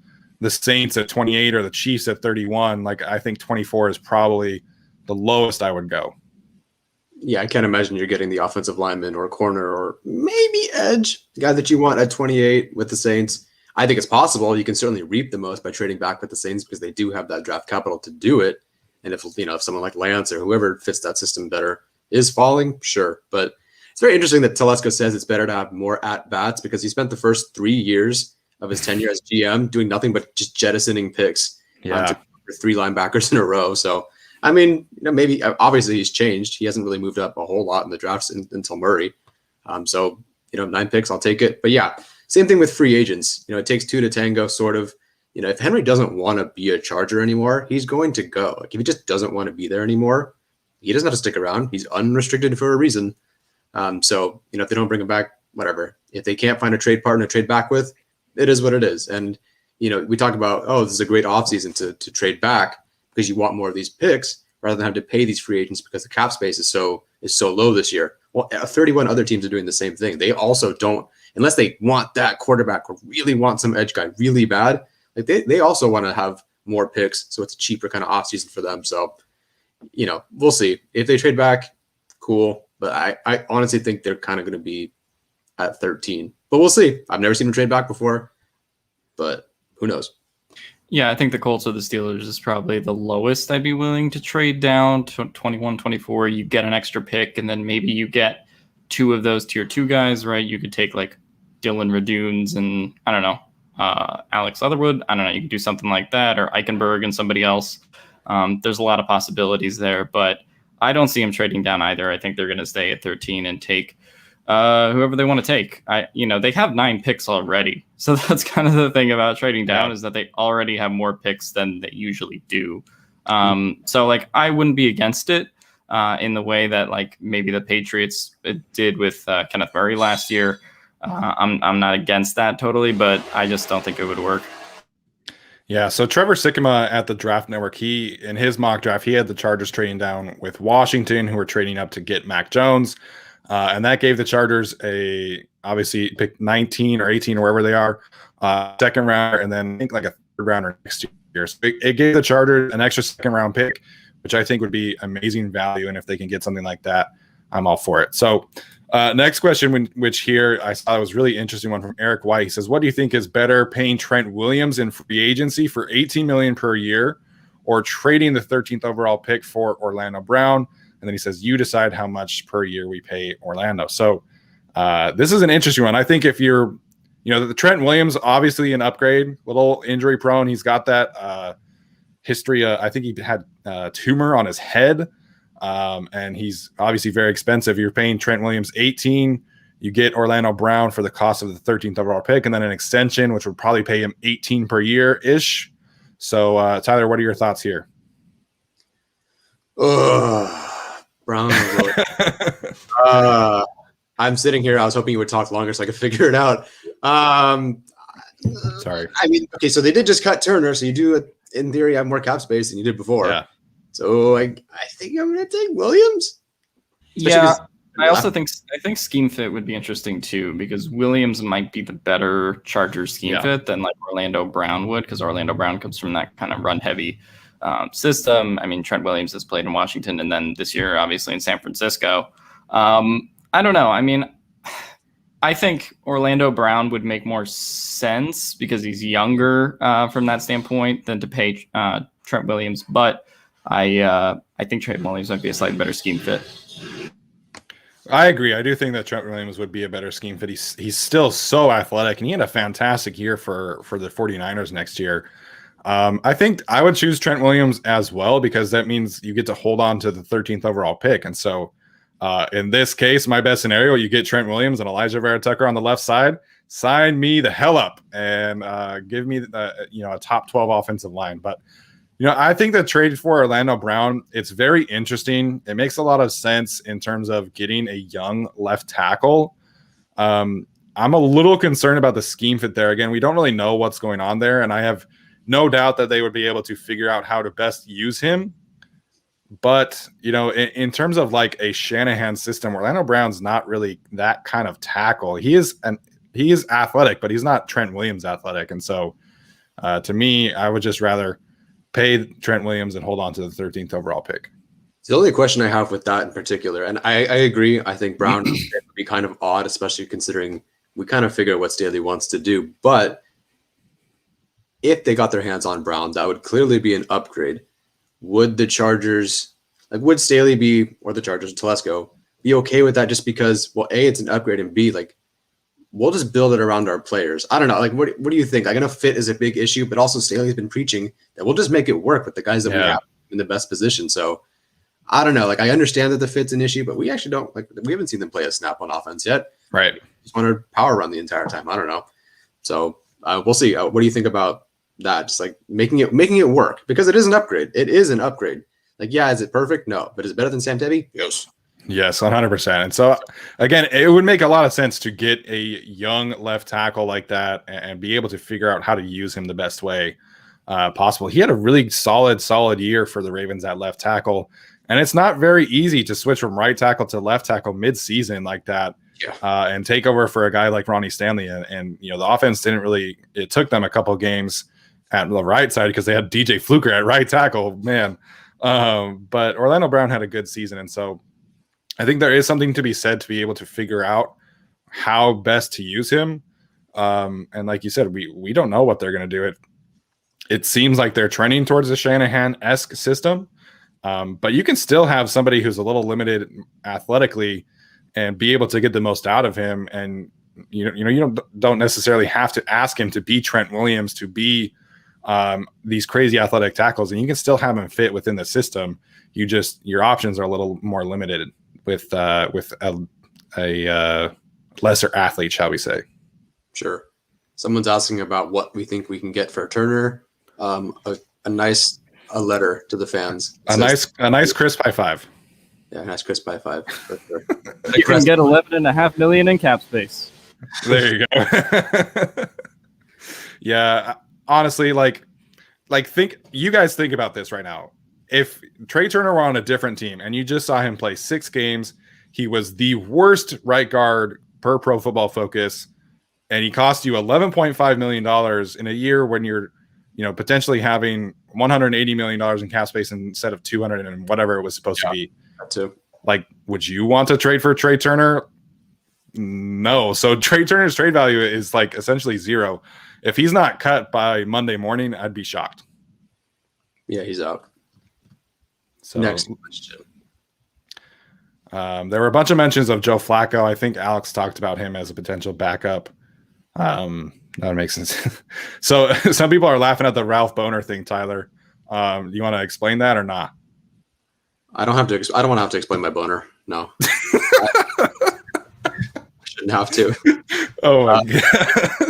the Saints at 28 or the Chiefs at 31. Like, I think 24 is probably the lowest I would go. Yeah, I can't imagine you're getting the offensive lineman or corner or maybe edge, the guy that you want at 28 with the Saints. I think it's possible. You can certainly reap the most by trading back with the Saints because they do have that draft capital to do it. And if someone like Lance or whoever fits that system better is falling, sure. But it's very interesting that Telesco says it's better to have more at-bats because he spent the first 3 years of his tenure as GM doing nothing but just jettisoning picks to 3 linebackers in a row. So, I mean, maybe obviously he's changed. He hasn't really moved up a whole lot in the drafts until Murray. So, 9 picks, I'll take it. But yeah, same thing with free agents. It takes 2 to tango, sort of. If Henry doesn't want to be a Charger anymore, he's going to go. Like, if he just doesn't want to be there anymore, he doesn't have to stick around. He's unrestricted for a reason. So, if they don't bring him back, whatever. If they can't find a trade partner to trade back with, it is what it is. And, we talk about, this is a great offseason to trade back because you want more of these picks rather than have to pay these free agents because the cap space is so low this year. Well, 31 other teams are doing the same thing. They also don't, unless they want that quarterback or really want some edge guy really bad, like they also want to have more picks. So it's a cheaper kind of offseason for them. So, we'll see. If they trade back, cool. But I honestly think they're kind of going to be at 13. But we'll see. I've never seen them trade back before. But who knows? Yeah, I think the Colts or the Steelers is probably the lowest I'd be willing to trade down to 21, 24. You get an extra pick, and then maybe you get 2 of those tier 2 guys, right? You could take like Dylan Radunes and, I don't know, Alex Leatherwood. I don't know. You could do something like that, or Eichenberg and somebody else. There's a lot of possibilities there, but I don't see him trading down either. I think they're going to stay at 13 and take whoever they want to take. They have 9 picks already. So that's kind of the thing about trading down is that they already have more picks than they usually do. So like, I wouldn't be against it in the way that like maybe the Patriots did with Kenneth Murray last year. I'm not against that totally, but I just don't think it would work. Yeah, so Trevor Sikkema at the Draft Network, in his mock draft, he had the Chargers trading down with Washington, who were trading up to get Mac Jones. And that gave the Chargers obviously pick 19 or 18 or wherever they are, second round, and then I think like a third rounder next year. So it gave the Chargers an extra second round pick, which I think would be amazing value. And if they can get something like that, I'm all for it. So next question, which here I saw was really interesting one from Eric White. He says, what do you think is better, paying Trent Williams in free agency for $18 million per year or trading the 13th overall pick for Orlando Brown? And then he says, you decide how much per year we pay Orlando. So this is an interesting one. I think if you're, the Trent Williams, obviously an upgrade, a little injury prone. He's got that history. I think he had a tumor on his head. And he's obviously very expensive. You're paying Trent Williams 18. You get Orlando Brown for the cost of the 13th overall pick, and then an extension, which would probably pay him 18 per year-ish. So, Tyler, what are your thoughts here? Brown. I'm sitting here. I was hoping you would talk longer so I could figure it out. Sorry. I mean, okay, so they did just cut Turner, so you do, in theory, have more cap space than you did before. Yeah. So I think I'm going to take Williams. Yeah, I think scheme fit would be interesting too, because Williams might be the better Charger scheme fit than like Orlando Brown would, because Orlando Brown comes from that kind of run heavy system. I mean, Trent Williams has played in Washington and then this year, obviously, in San Francisco. I don't know. I mean, I think Orlando Brown would make more sense because he's younger from that standpoint than to pay Trent Williams. But I think Trent Williams might be a slightly better scheme fit. I agree. I do think that Trent Williams would be a better scheme fit. He's still so athletic, and he had a fantastic year for the 49ers next year. I think I would choose Trent Williams as well because that means you get to hold on to the 13th overall pick. And so in this case, my best scenario, you get Trent Williams and Elijah Vera Tucker on the left side. Sign me the hell up and give me a top 12 offensive line. But I think the trade for Orlando Brown, it's very interesting. It makes a lot of sense in terms of getting a young left tackle. I'm a little concerned about the scheme fit there. Again, we don't really know what's going on there, and I have no doubt that they would be able to figure out how to best use him. But, in terms of like a Shanahan system, Orlando Brown's not really that kind of tackle. He is athletic, but he's not Trent Williams athletic. And so to me, I would just rather pay Trent Williams and hold on to the 13th overall pick. The only question I have with that in particular, and I agree, I think Brown would be kind of odd, especially considering we kind of figure what Staley wants to do. But if they got their hands on Brown, that would clearly be an upgrade. Would the Chargers, would Staley be, or the Chargers, Telesco, be okay with that just because, well, A, it's an upgrade, and B, we'll just build it around our players. I don't know. What do you think? I know fit is a big issue, but also Staley's been preaching that we'll just make it work with the guys that we have in the best position. So I don't know. I understand that the fit's an issue, but we actually don't we haven't seen them play a snap on offense yet. Right. Just want to power run the entire time. I don't know. So we'll see. What do you think about that? Just making it work, because it is an upgrade. It is an upgrade. Is it perfect? No. But is it better than Sam Tevi? Yes. Yes, 100%. And so, again, it would make a lot of sense to get a young left tackle like that and be able to figure out how to use him the best way possible. He had a really solid year for the Ravens at left tackle. And it's not very easy to switch from right tackle to left tackle mid-season like that and take over for a guy like Ronnie Stanley. And the offense it took them a couple games at the right side because they had DJ Fluker at right tackle, man. But Orlando Brown had a good season. And so I think there is something to be said to be able to figure out how best to use him. And like you said, we don't know what they're going to do. It seems like they're trending towards a Shanahan-esque system. But you can still have somebody who's a little limited athletically and be able to get the most out of him. And you don't necessarily have to ask him to be Trent Williams, to be these crazy athletic tackles, and you can still have him fit within the system. Your options are a little more limited with a lesser athlete, shall we say? Sure. Someone's asking about what we think we can get for Turner. A letter to the fans. A nice crisp high five. Yeah, a nice crisp high five. For sure. You can get $11.5 million in cap space. There you go. Yeah, honestly, you guys think about this right now. If Trey Turner were on a different team and you just saw him play 6 games, he was the worst right guard per Pro Football Focus, and he cost you $11.5 million in a year when you're potentially having $180 million in cap space instead of 200 and whatever it was supposed to be. That too. Would you want to trade for Trey Turner? No. So Trey Turner's trade value is essentially zero. If he's not cut by Monday morning, I'd be shocked. Yeah, he's out. So next question. There were a bunch of mentions of Joe Flacco. I think Alex talked about him as a potential backup. That makes sense. So some people are laughing at the Ralph Boner thing, Tyler. Do you want to explain that or not? I don't want to have to explain my boner. No. I shouldn't have to. Oh my God.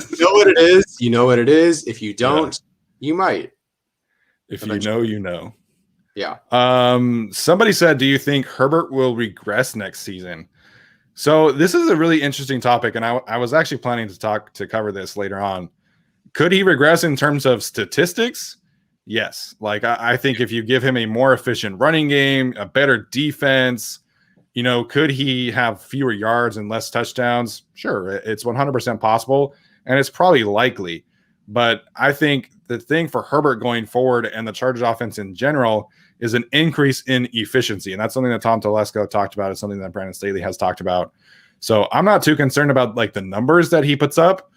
You know what it is. You know what it is. If you don't, you might. If eventually. You know. Yeah. Somebody said, do you think Herbert will regress next season? So this is a really interesting topic, and I was actually planning to cover this later on. Could he regress in terms of statistics? Yes. I think if you give him a more efficient running game, a better defense, could he have fewer yards and less touchdowns? Sure, it's 100% possible, and it's probably likely. But I think the thing for Herbert going forward and the Chargers offense in general is an increase in efficiency. And that's something that Tom Telesco talked about. It's something that Brandon Staley has talked about. So I'm not too concerned about the numbers that he puts up.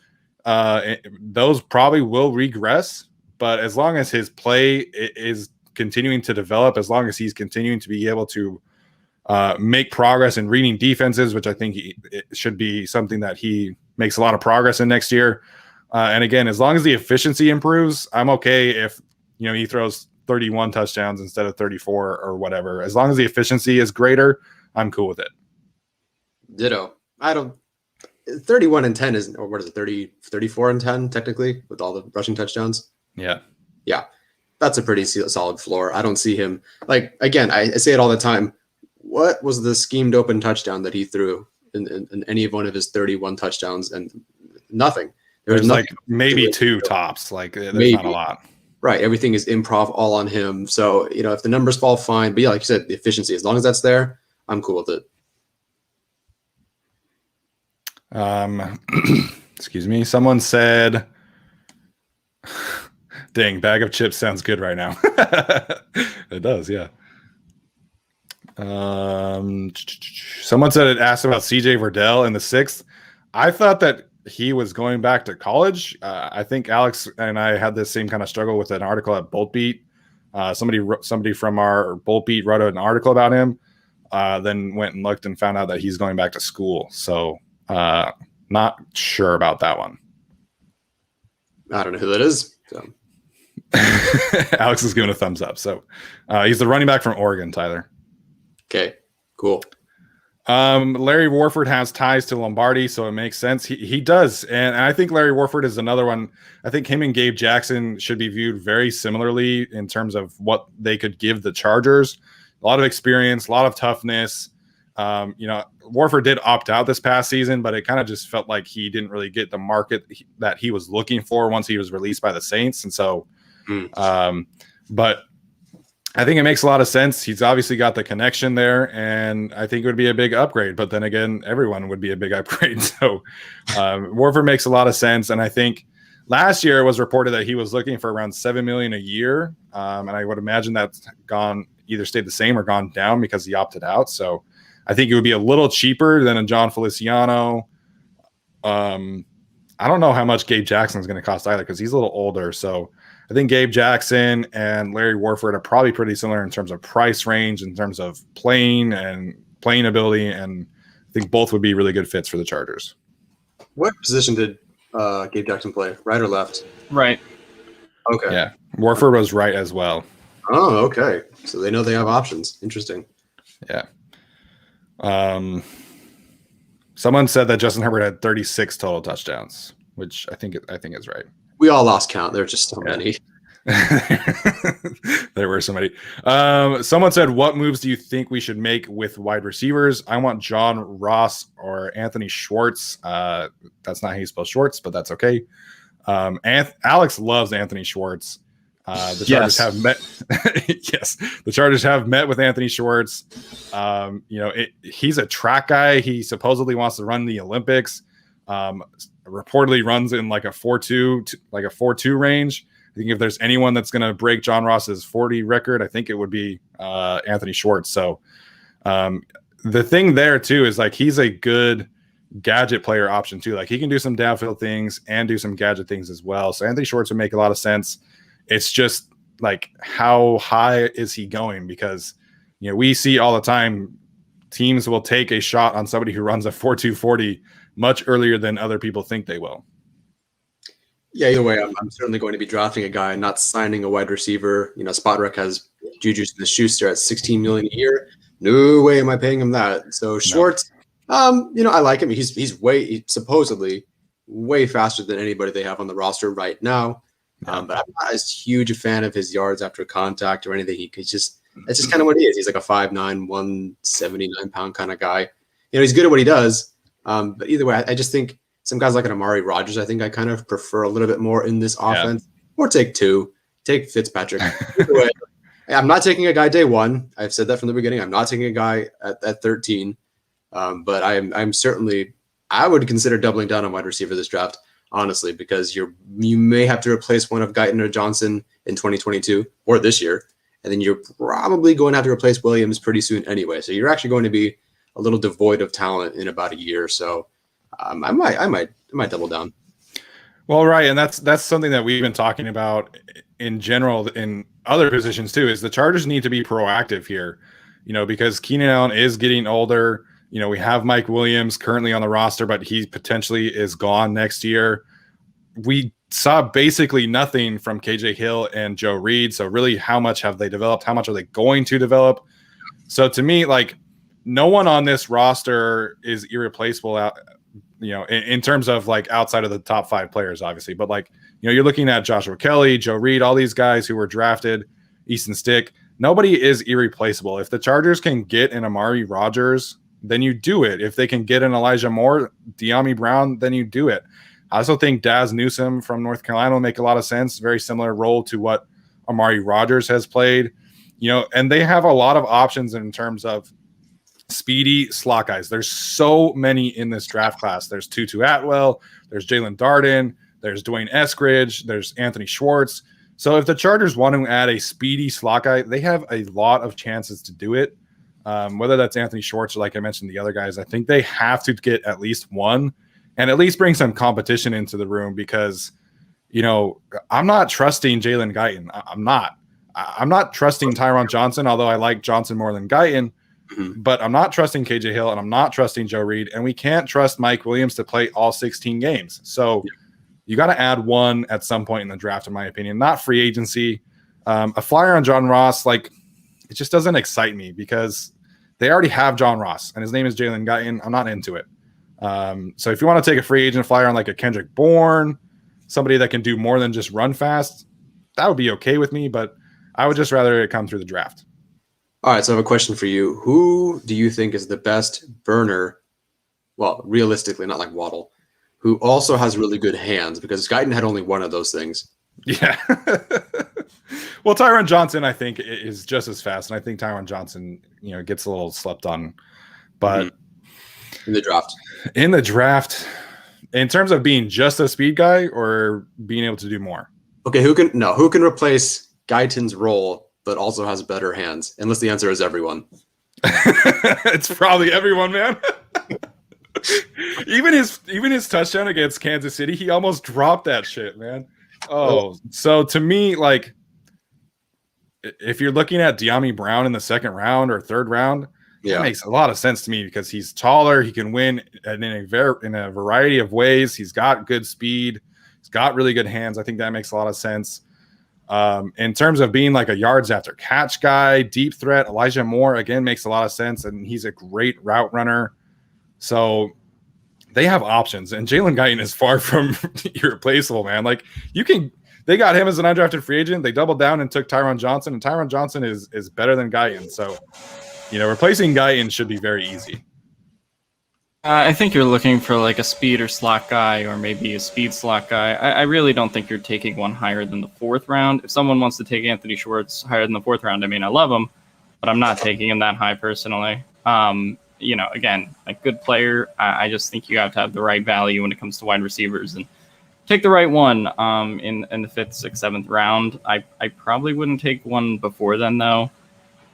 Those probably will regress. But as long as his play is continuing to develop, as long as he's continuing to be able to make progress in reading defenses, which I think it should be something that he makes a lot of progress in next year. And again, as long as the efficiency improves, I'm okay if he throws 31 touchdowns instead of 34 or whatever. As long as the efficiency is greater, I'm cool with it. Ditto. I don't. 31 and 10 is, or what is it? 34 and 10 technically with all the rushing touchdowns. Yeah. That's a pretty solid floor. I don't see him again. I say it all the time. What was the schemed open touchdown that he threw in any of one of his 31 touchdowns? And nothing. There's like maybe two tops. Like there's not a lot. Right. Everything is improv all on him. So, if the numbers fall, fine. But yeah, like you said, the efficiency, as long as that's there, I'm cool with it. Excuse me. Someone said, dang, bag of chips sounds good right now. It does. Yeah. Someone said it asked about CJ Verdell in the 6th. I thought that he was going back to college. I think Alex and I had this same kind of struggle with an article at Bolt Beat. Somebody from our Bolt Beat wrote an article about him, then went and looked and found out that he's going back to school. So not sure about that one. I don't know who that is. So. Alex is giving a thumbs up. So he's the running back from Oregon, Tyler. Okay, cool. Larry Warford has ties to Lombardi, so it makes sense. He does. And I think Larry Warford is another one. I think him and Gabe Jackson should be viewed very similarly in terms of what they could give the Chargers. A lot of experience, a lot of toughness. Warford did opt out this past season, but it kind of just felt like he didn't really get the market that he was looking for once he was released by the Saints. And so, but I think it makes a lot of sense. He's obviously got the connection there, and I think it would be a big upgrade. But then again, everyone would be a big upgrade. So Warford makes a lot of sense. And I think last year it was reported that he was looking for around $7 million a year. And I would imagine that's either stayed the same or gone down because he opted out. So I think it would be a little cheaper than a John Feliciano. I don't know how much Gabe Jackson is going to cost either because he's a little older. So I think Gabe Jackson and Larry Warford are probably pretty similar in terms of price range, in terms of playing ability, and I think both would be really good fits for the Chargers. What position did Gabe Jackson play? Right or left? Right. Okay. Yeah. Warford was right as well. Oh, okay. So they know they have options. Interesting. Yeah. Someone said that Justin Herbert had 36 total touchdowns, which I think is right. We all lost count. There are just so many. There were so many. Someone said, what moves do you think we should make with wide receivers? I want John Ross or Anthony Schwartz. That's not how you spell Schwartz, but that's okay. Alex loves Anthony Schwartz. The Chargers have met. Yes, the Chargers have met with Anthony Schwartz. He's a track guy. He supposedly wants to run the Olympics. Reportedly runs in like a 4.2 range. I think if there's anyone that's going to break John Ross's 40 record, I think it would be Anthony Schwartz. So the thing there too is like he's a good gadget player option too. Like he can do some downfield things and do some gadget things as well. So Anthony Schwartz would make a lot of sense. It's just like how high is he going? Because we see all the time teams will take a shot on somebody who runs a 4.2 40 much earlier than other people think they will. Yeah, either way, I'm certainly going to be drafting a guy and not signing a wide receiver. SpotRec has Juju Smith-Schuster at $16 million a year. No way am I paying him that. So Schwartz, I like him. He's supposedly way faster than anybody they have on the roster right now. But I'm not as huge a fan of his yards after contact or anything. That's just kind of what he is. He's like a 5'9", 179-pound kind of guy. He's good at what he does. But either way, I just think some guys like an Amari Rodgers, I think I kind of prefer a little bit more in this offense. Or take Fitzpatrick. Either way, I'm not taking a guy day one. I've said that from the beginning. I'm not taking a guy at 13. But I'm certainly, I would consider doubling down on wide receiver this draft, honestly, because you may have to replace one of Guyton or Johnson in 2022 or this year. And then you're probably going to have to replace Williams pretty soon anyway. So you're actually going to be a little devoid of talent in about a year. So I might double down. Well, right. And that's something that we've been talking about in general in other positions too, is the Chargers need to be proactive here. because Keenan Allen is getting older. We have Mike Williams currently on the roster, but he potentially is gone next year. We saw basically nothing from KJ Hill and Joe Reed. So really, how much have they developed? How much are they going to develop? So to me, like, no one on this roster is irreplaceable out, in terms of like outside of the top 5 players, obviously. But like, you're looking at Joshua Kelly, Joe Reed, all these guys who were drafted, Easton Stick. Nobody is irreplaceable. If the Chargers can get an Amari Rodgers, then you do it. If they can get an Elijah Moore, De'Ami Brown, then you do it. I also think Daz Newsome from North Carolina will make a lot of sense. Very similar role to what Amari Rodgers has played, and they have a lot of options in terms of speedy slot guys. There's so many in this draft class. There's Tutu Atwell, there's Jalen Darden, there's Dwayne Eskridge, there's Anthony Schwartz. So if the Chargers want to add a speedy slot guy, they have a lot of chances to do it. Whether that's Anthony Schwartz or, like I mentioned, the other guys, I think they have to get at least one and at least bring some competition into the room because, I'm not trusting Jalen Guyton. I'm not trusting Tyron Johnson, although I like Johnson more than Guyton. But I'm not trusting KJ Hill and I'm not trusting Joe Reed. And we can't trust Mike Williams to play all 16 games. So you got to add one at some point in the draft, in my opinion, not free agency. A flyer on John Ross, like, it just doesn't excite me because they already have John Ross and his name is Jalen Guyton. I'm not into it. So if you want to take a free agent flyer on like a Kendrick Bourne, somebody that can do more than just run fast, that would be okay with me. But I would just rather it come through the draft. All right, so I have a question for you. Who do you think is the best burner? Well, realistically, not like Waddle, who also has really good hands because Guyton had only one of those things. Yeah. Well, Tyron Johnson, I think, is just as fast. And I think Tyron Johnson, gets a little slept on. But in the draft, in terms of being just a speed guy or being able to do more? Okay, who can replace Guyton's role but also has better hands? Unless the answer is everyone. It's probably everyone, man. Even his touchdown against Kansas City, he almost dropped that shit, man. So to me, like, if you're looking at De'Ami Brown in the 2nd round or 3rd round, that makes a lot of sense to me because he's taller, he can win in a variety of ways. He's got good speed, he's got really good hands. I think that makes a lot of sense. In terms of being like a yards after catch guy, deep threat, Elijah Moore again makes a lot of sense, and he's a great route runner. So they have options, and Jalen Guyton is far from irreplaceable, man. Like, they got him as an undrafted free agent. They doubled down and took Tyron Johnson, and Tyron Johnson is better than Guyton. So, replacing Guyton should be very easy. I think you're looking for like a speed or slot guy or maybe a speed slot guy. I really don't think you're taking one higher than the 4th round. If someone wants to take Anthony Schwartz higher than the 4th round, I mean, I love him, but I'm not taking him that high personally. Again, a good player. I just think you have to have the right value when it comes to wide receivers and take the right one in the 5th, 6th, 7th round. I probably wouldn't take one before then, though.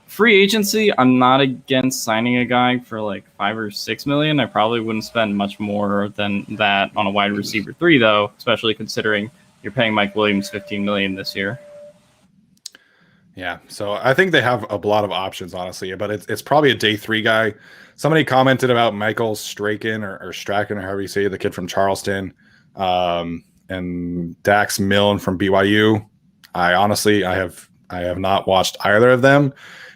Free agency, I'm not against signing a guy for like $5 or $6 million. I probably wouldn't spend much more than that on a wide receiver 3, though, especially considering you're paying Mike Williams $15 million this year. Yeah, so I think they have a lot of options, honestly, but it's probably a day 3 guy. Somebody commented about Michael Straken or Strachan, or however you say it, the kid from Charleston, and Dax Milne from BYU. I have not watched either of them.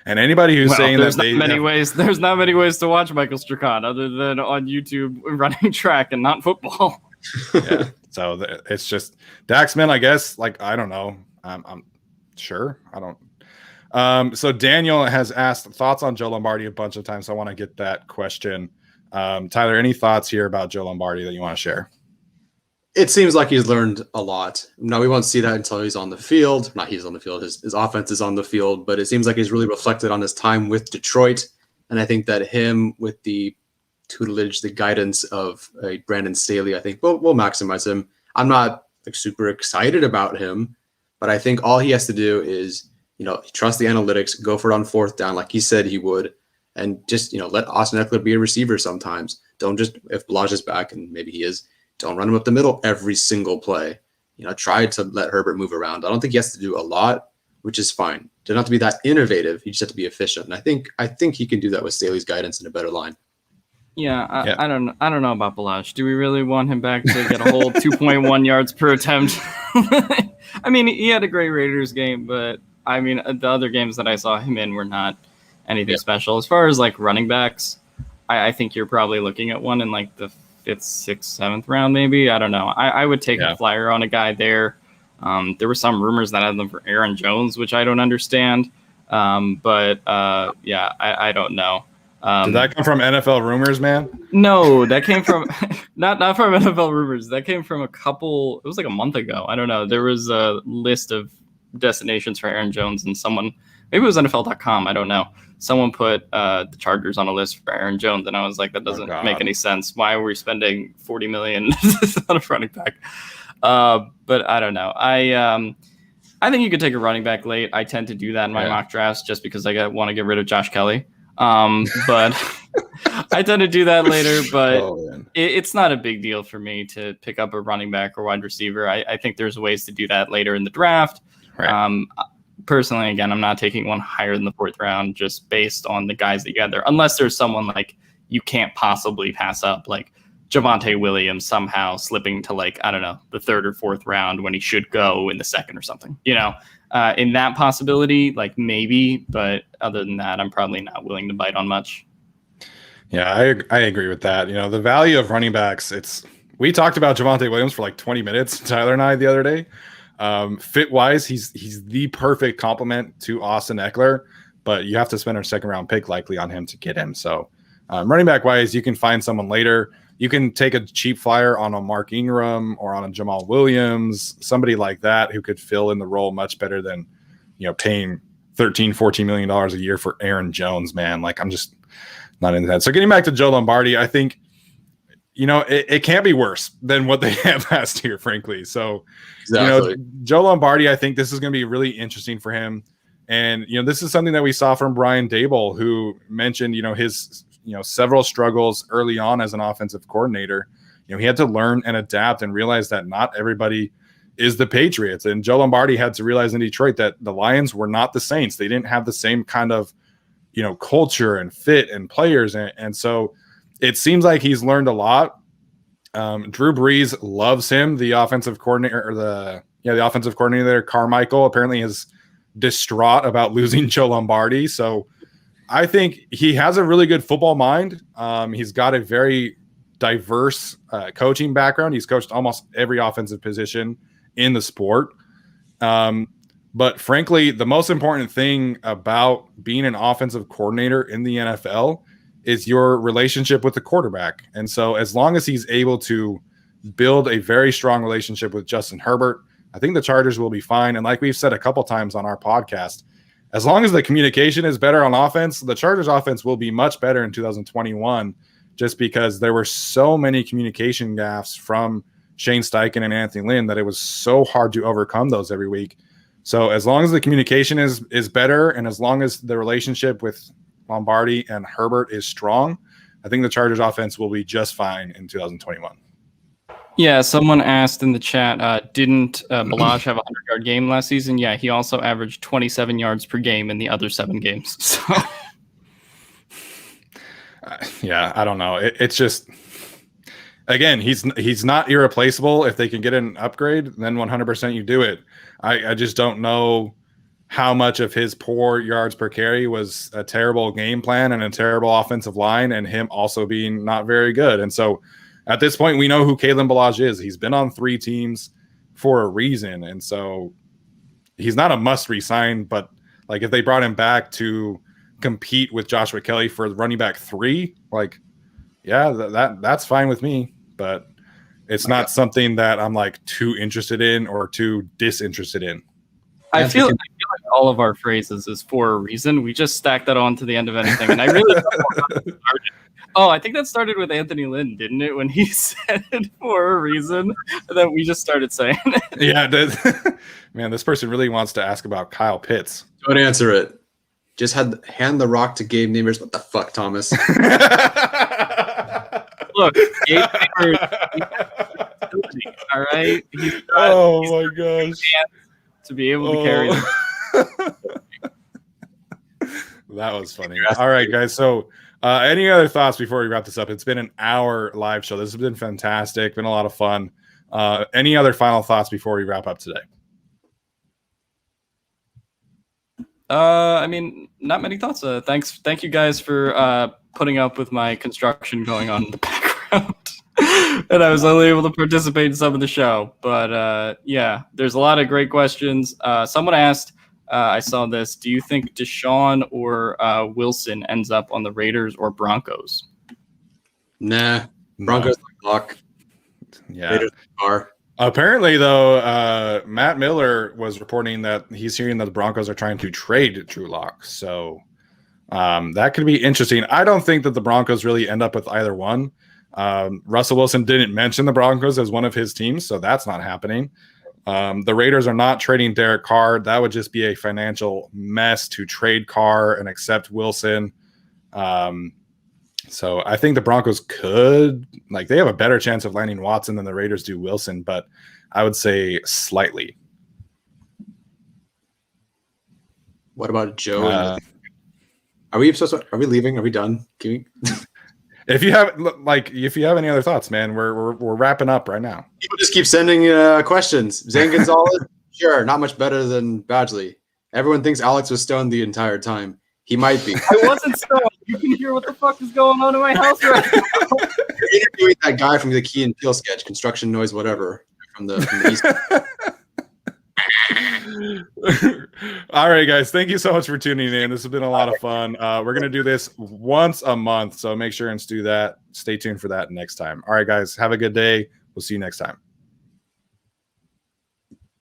And anybody who's saying that there's not many ways to watch Michael Strakan other than on YouTube running track and not football. Yeah, so it's just Dax Milne, I guess. Like, I don't know. I'm sure. I don't. So Daniel has asked thoughts on Joe Lombardi a bunch of times. So I want to get that question. Tyler, any thoughts here about Joe Lombardi that you want to share? It seems like he's learned a lot. Now, we won't see that until he's on the field. Not he's on the field. His offense is on the field, but it seems like he's really reflected on his time with Detroit. And I think that him, with the tutelage, the guidance of Brandon Staley, I think we'll maximize him. I'm not super excited about him, but I think all he has to do is, trust the analytics, go for it on 4th down like he said he would, and just, let Austin Eckler be a receiver sometimes. Don't just, if Blige is back, and maybe he is, don't run him up the middle every single play. Try to let Herbert move around. I don't think he has to do a lot, which is fine. doesn't have to be that innovative. You just have to be efficient. And I think he can do that with Staley's guidance and a better line. Yeah, I don't know about Balazs. Do we really want him back to get a whole 2.1 yards per attempt? I mean, he had a great Raiders game, but I mean, the other games that I saw him in were not anything special. As far as like running backs, I think you're probably looking at one in like the 5th, 6th, 7th round, maybe. I don't know. I would take a flyer on a guy there. There were some rumors that had them for Aaron Jones, which I don't understand. But I don't know. Did that come from NFL rumors, man? No, that came from not from NFL rumors. That came from it was like a month ago. I don't know. There was a list of destinations for Aaron Jones, and maybe it was NFL.com. I don't know. Someone put the Chargers on a list for Aaron Jones, and I was like, that doesn't make any sense. Why are we spending $40 million on a running back? But I don't know. I think you could take a running back late. I tend to do that in my mock drafts just because I want to get rid of Josh Kelly. But I tend to do that later, but it's not a big deal for me to pick up a running back or wide receiver. I think there's ways to do that later in the draft. Right. Personally, again, I'm not taking one higher than the 4th round just based on the guys that you got there, unless there's someone like you can't possibly pass up, like Javonte Williams somehow slipping to like, I don't know, the 3rd or 4th round when he should go in the 2nd or something, in that possibility, like maybe, but other than that, I'm probably not willing to bite on much. Yeah, I agree with that. The value of running backs, we talked about Javonte Williams for like 20 minutes, Tyler and I, the other day. Fit wise, he's the perfect complement to Austin Eckler, but you have to spend a 2nd round pick likely on him to get him. So running back wise, you can find someone later. You can take a cheap flyer on a Mark Ingram or on a Jamal Williams, somebody like that who could fill in the role much better than, paying $13-14 million a year for Aaron Jones, man. Like, I'm just not into that. So getting back to Joe Lombardi, I think, it can't be worse than what they had last year, frankly. So, Joe Lombardi, I think this is going to be really interesting for him. And, this is something that we saw from Brian Daboll, who mentioned, his several struggles early on as an offensive coordinator. He had to learn and adapt and realize that not everybody is the Patriots. And Joe Lombardi had to realize in Detroit that the Lions were not the Saints. They didn't have the same kind of, culture and fit and players. And so it seems like he's learned a lot. Drew Brees loves him. The offensive coordinator, the offensive coordinator there, Carmichael, apparently is distraught about losing Joe Lombardi. So I think he has a really good football mind. He's got a very diverse coaching background. He's coached almost every offensive position in the sport. But frankly, the most important thing about being an offensive coordinator in the NFL is your relationship with the quarterback. And so as long as he's able to build a very strong relationship with Justin Herbert, I think the Chargers will be fine. And like we've said a couple times on our podcast, as long as the communication is better on offense, the Chargers offense will be much better in 2021, just because there were so many communication gaffes from Shane Steichen and Anthony Lynn that it was so hard to overcome those every week. So as long as the communication is better, and as long as the relationship with Lombardi and Herbert is strong, I think the Chargers offense will be just fine in 2021. Yeah, someone asked in the chat, didn't Balazs have a 100-yard game last season? Yeah, he also averaged 27 yards per game in the other 7 games. So. Yeah, I don't know. It's just, again, he's not irreplaceable. If they can get an upgrade, then 100% you do it. I just don't know how much of his poor yards per carry was a terrible game plan and a terrible offensive line, and him also being not very good. And so at this point, we know who Kalen Balazs is. He's been on 3 teams for a reason. And so he's not a must resign, but like if they brought him back to compete with Joshua Kelly for running back 3, like, yeah, that's fine with me. But it's not something that I'm like too interested in or too disinterested in. I feel like all of our phrases is for a reason. We just stack that on to the end of anything. And I really don't know how that started. Oh, I think that started with Anthony Lynn, didn't it? When he said it for a reason, and then we just started saying it. Yeah, man, this person really wants to ask about Kyle Pitts. Don't answer it. Just hand the rock to Gabe Neighbors. What the fuck, Thomas? Look, Gabe Neighbors, all right? Oh my gosh. To be able to carry them. That was funny. All right, guys. So, any other thoughts before we wrap this up? It's been an hour live show. This has been fantastic. Been a lot of fun. Any other final thoughts before we wrap up today? I mean, not many thoughts. Thank you guys for putting up with my construction going on in the background. And I was only able to participate in some of the show. But yeah, there's a lot of great questions. Someone asked, I saw this, do you think Deshaun or Wilson ends up on the Raiders or Broncos? Nah, Broncos lock. Yeah. Raiders are. Apparently, though, Matt Miller was reporting that he's hearing that the Broncos are trying to trade Drew Lock. So that could be interesting. I don't think that the Broncos really end up with either one. Russell Wilson didn't mention the Broncos as one of his teams, so that's not happening. The Raiders are not trading Derek Carr. That would just be a financial mess to trade Carr and accept Wilson. So I think the Broncos could, they have a better chance of landing Watson than the Raiders do Wilson, but I would say slightly. What about Joe? Are we leaving? Are we done? Can we? If you have any other thoughts, man, we're wrapping up right now. People just keep sending questions. Zane Gonzalez, sure, not much better than Badgley. Everyone thinks Alex was stoned the entire time. He might be. I wasn't stoned. You can hear what the fuck is going on in my house right now. You're interviewing that guy from the Key and Peele sketch, construction noise, whatever, from the East. All right, guys. Thank you so much for tuning in. This has been a lot of fun. We're going to do this once a month, so make sure and do that. Stay tuned for that next time. All right, guys. Have a good day. We'll see you next time.